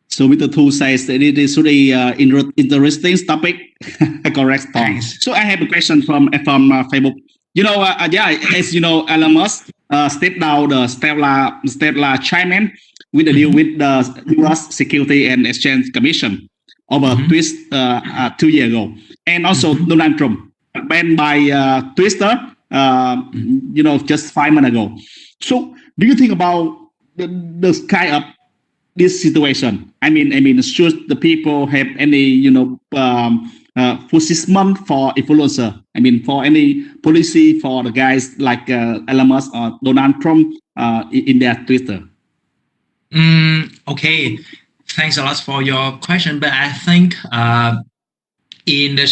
So Mr. Tu says that it is really interesting topic. Correct. Thanks. So I have a question from Facebook. You know, as you know, Elon Musk stepped down the Stellar chairman with a deal with the U.S. Security and Exchange Commission over twist 2 years ago, and also Donald Trump banned by Twitter, you know, just 5 months ago. So do you think about the kind of this situation? I mean, should the people have any, you know, punishment for influencer? I mean, for any policy for the guys like Elon Musk or Donald Trump in their Twitter? Okay, thanks a lot for your question. But I think in the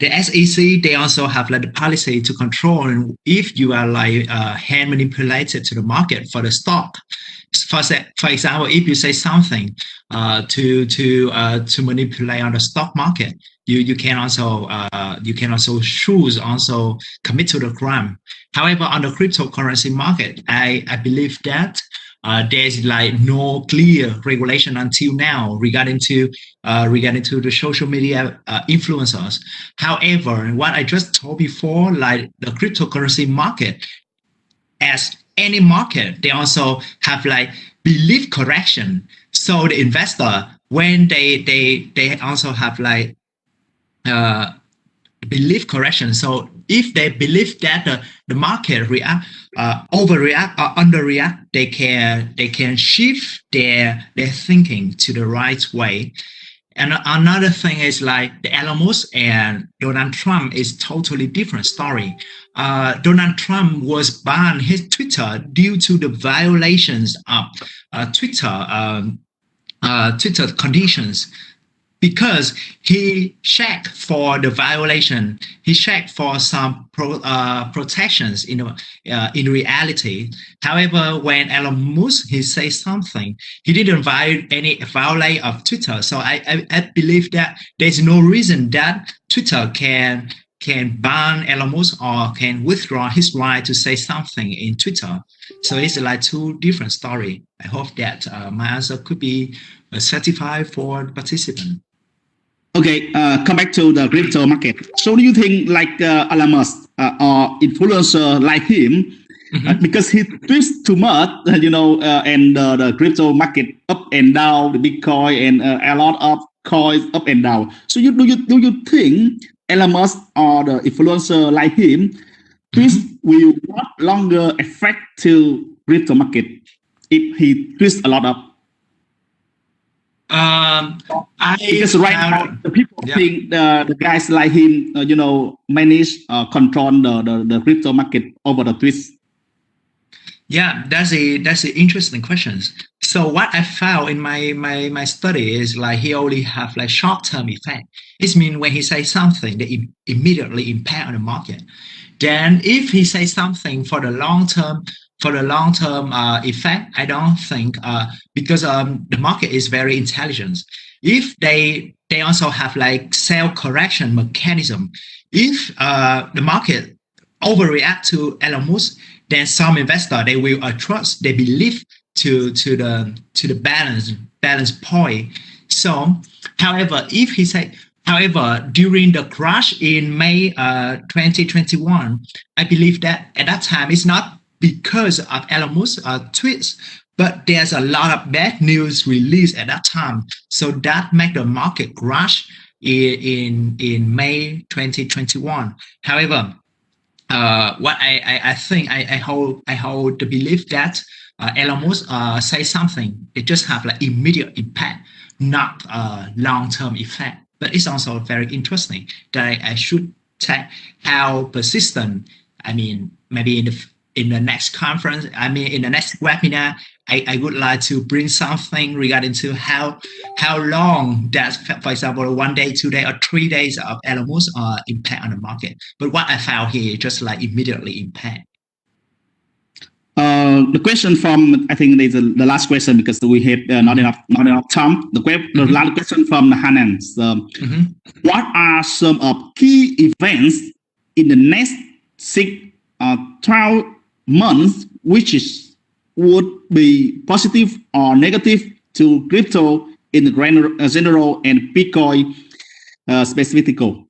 SEC, they also have like the policy to control if you are like hand manipulated to the market for the stock. For example, if you say something to manipulate on the stock market, you can also commit to the crime. However, on the cryptocurrency market, I believe that there's like no clear regulation until now regarding to the social media influencers. However, what I just told before, like the cryptocurrency market, as any market, they also have like belief correction. So the investor, when they also have like belief correction. So if they believe that the market overreact or underreact, they can shift their thinking to the right way. And another thing is like the Elon Musk and Donald Trump is totally different story. Donald Trump was banned his Twitter due to the violations of Twitter conditions, because he checked for the violation. He checked for some protections in reality. However, when Elon Musk he says something, he didn't violate of Twitter. So I believe that there's no reason that Twitter can ban Elon Musk or can withdraw his right to say something in Twitter. So it's like two different stories. I hope that my answer could be satisfied for the participant. Okay, come back to the crypto market. So do you think like Elon Musk or influencer like him, because he tweets too much, you know, and the crypto market up and down, the Bitcoin and a lot of coins up and down. So do you think Elon Musk or the influencer like him, tweets will not longer affect to crypto market if he tweets a lot of? Because right now the people think the guys like him, you know, manage control the crypto market over the tweets. Yeah, that's an interesting question. So what I found in my study is like he only have like short-term effect. It means when he says something, they immediately impact on the market. Then if he says something for the long term effect, I don't think because the market is very intelligent. If they also have like self-correction mechanism. If the market overreact to Elon Musk, then some investor they will trust, they believe to the balance point. So, however, if he say, however, during the crash in May 2021, I believe that at that time it's not because of Elon Musk tweets, but there's a lot of bad news released at that time. So that made the market crash in May 2021. However, what I think I hold the belief that Elon Musk say something, it just have like immediate impact, not long-term effect. But it's also very interesting that I should check how persistent. I mean, maybe in the next conference, in the next webinar, I would like to bring something regarding to how long that, for example, 1 day, 2 days, or 3 days of Elon Musk impact on the market. But what I found here, just like immediately impact. The question from, I think it's the last question because we have not enough time. The last question from Hanan. What are some of key events in the next 12 months would be positive or negative to crypto in the general and Bitcoin specifically?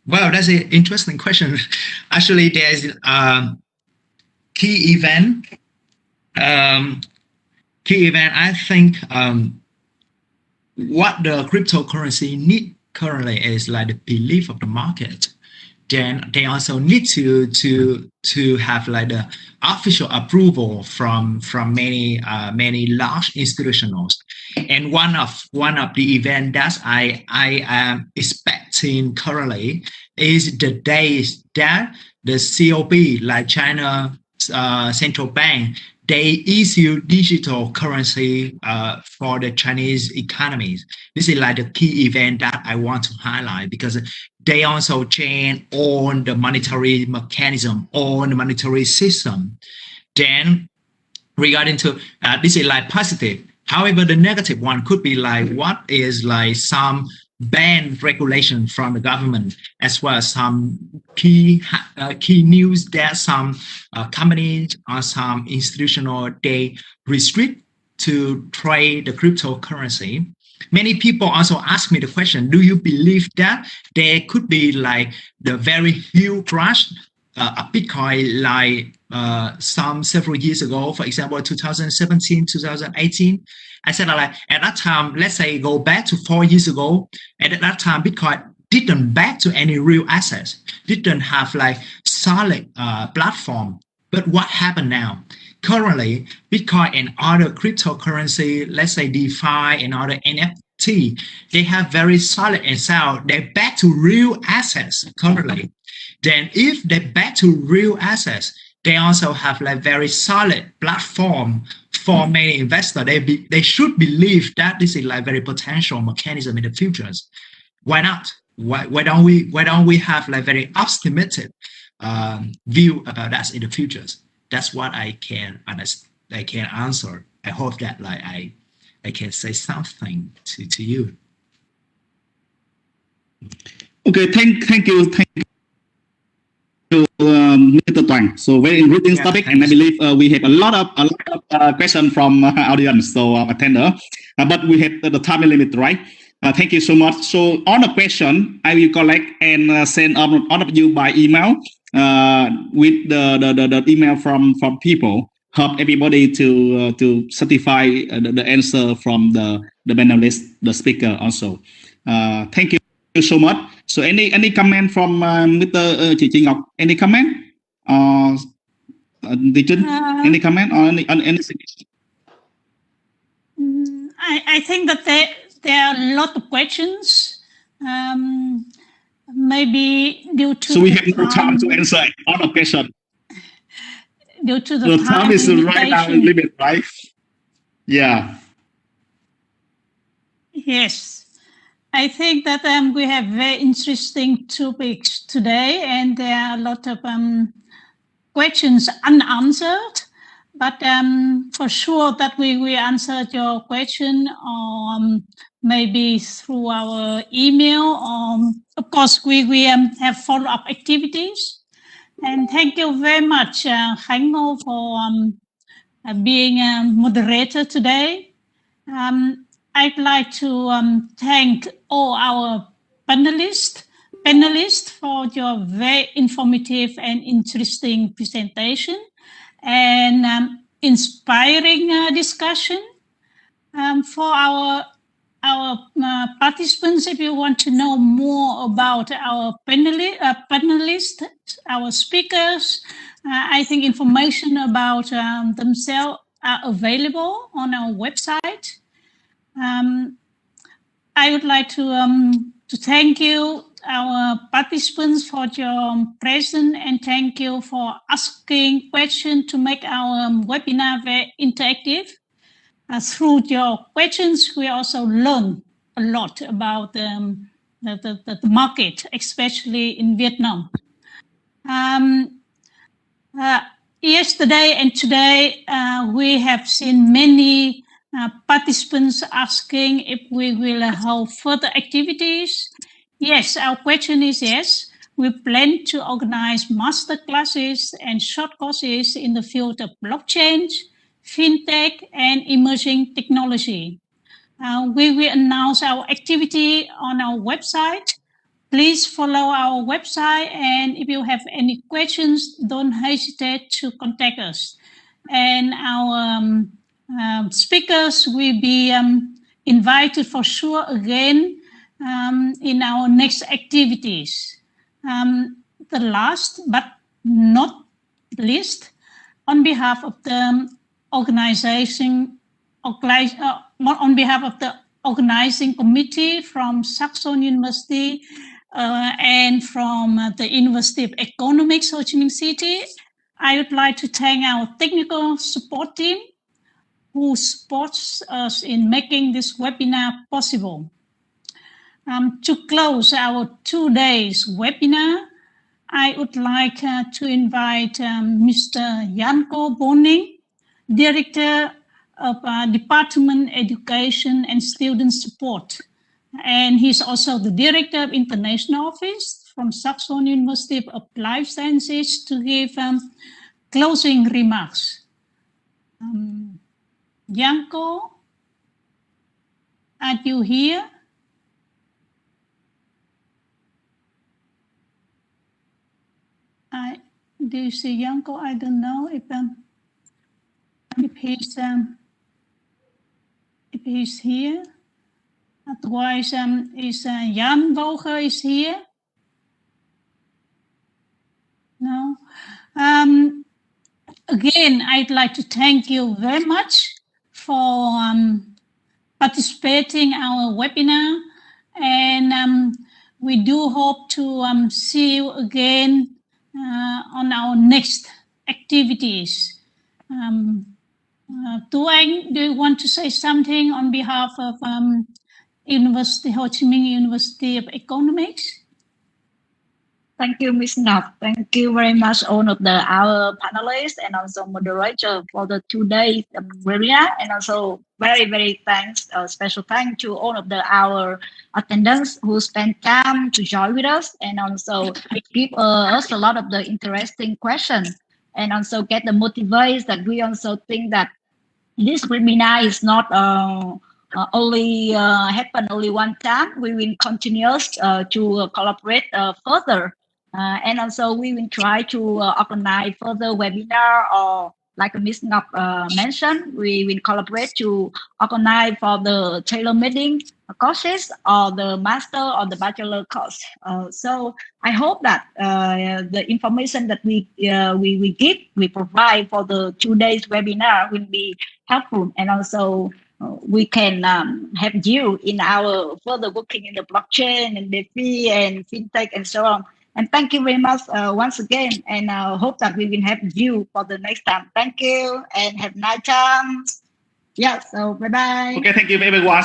Well, that's an interesting question. Actually, there's key event. I think what the cryptocurrency need currently is like the belief of the market. Then they also need to have like the official approval from many large institutionals. And one of the event that I am expecting currently is the days that the COB, like China Central Bank, they issue digital currency for the Chinese economies. This is like the key event that I want to highlight because they also change on the monetary mechanism, on the monetary system. Then regarding to this is like positive. However, the negative one could be like what is like some ban regulation from the government, as well as some key news that some companies or some institutional, they restrict to trade the cryptocurrency. Many people also ask me the question, do you believe that there could be like the very huge crash of Bitcoin like several years ago, for example, 2017, 2018? I said like at that time, let's say go back to 4 years ago, at that time, Bitcoin didn't back to any real assets, didn't have like solid platform. But what happened now? Currently, Bitcoin and other cryptocurrency, let's say DeFi and other NFT, they have very solid and sound. They're back to real assets currently. Then if they're back to real assets, they also have like very solid platform for many investors. They should believe that this is like very potential mechanism in the futures. Why not? Why don't we have like very optimistic view about that in the futures? That's what I can answer. I hope that like I can say something to you. Okay, thank you. Mr. Tuan. So very interesting topic, and I believe we have a lot of questions from audience, so attender. But we have the time limit, right? Thank you so much. So on the question, I will collect and send all of you by email with the email from people. Help everybody to certify the answer from the panelist, the speaker also. Thank you so much. So any comment from Mr. Chị Ngọc? Any comment? Any comment or any suggestion? I think that there are a lot of questions. Maybe due to so we have no time to answer all the questions. Due to the time is right now limit, right? Yeah. Yes. I think that we have very interesting topics today, and there are a lot of questions unanswered. But for sure that we answered your question, or maybe through our email. Of course, we have follow-up activities. And thank you very much, Khánh Ngô, for being a moderator today. I'd like to thank all our panelists for your very informative and interesting presentation. and inspiring discussion. For our participants, if you want to know more about our panelists, our speakers, I think information about themselves are available on our website. I would like to thank you, our participants, for your presence, and thank you for asking questions to make our webinar very interactive. Through your questions, we also learn a lot about the market, especially in Vietnam. Yesterday and today, we have seen many participants asking if we will hold further activities. Yes, our question is yes. We plan to organize master classes and short courses in the field of blockchain, fintech, and emerging technology. We will announce our activity on our website. Please follow our website, and if you have any questions, don't hesitate to contact us. And our speakers will be invited for sure again in our next activities. The last but not least, on behalf of the organizing committee from Saxion University and from the University of Economics, Ho Chi Minh City, I would like to thank our technical support team who supports us in making this webinar possible. To close our 2 days webinar, I would like to invite Mr. Janko Boning, Director of Department Education and Student Support. And he's also the Director of International Office from Saxion University of Applied Sciences, to give closing remarks. Janko, are you here? Do you see Janko? I don't know if he's here. Otherwise, is Jan Woger is here? No. Again, I'd like to thank you very much for participating in our webinar, and we do hope to see you again on our next activities. Do you want to say something on behalf of University Ho Chi Minh University of Economics? Thank you, Ms. Ngọc. Thank you very much, all of our panelists and also moderator for the 2 days webinar, and also very thanks, special thanks to all of our attendants who spent time to join with us, and also give us a lot of the interesting questions, and also get the motivation that we also think that this webinar is not only happen only one time. We will continue to collaborate further. And also we will try to organize further webinar, or like Ms. Ngọc mentioned, we will collaborate to organize for the tailor-making courses or the master or the bachelor course. So I hope that the information that we provide for the 2 days webinar will be helpful, and also we can have you in our further working in the blockchain and DeFi and fintech and so on. And thank you very much once again, and hope that we will have you for the next time. Thank you and have a nice time. Yeah, so bye-bye. Okay, thank you everyone.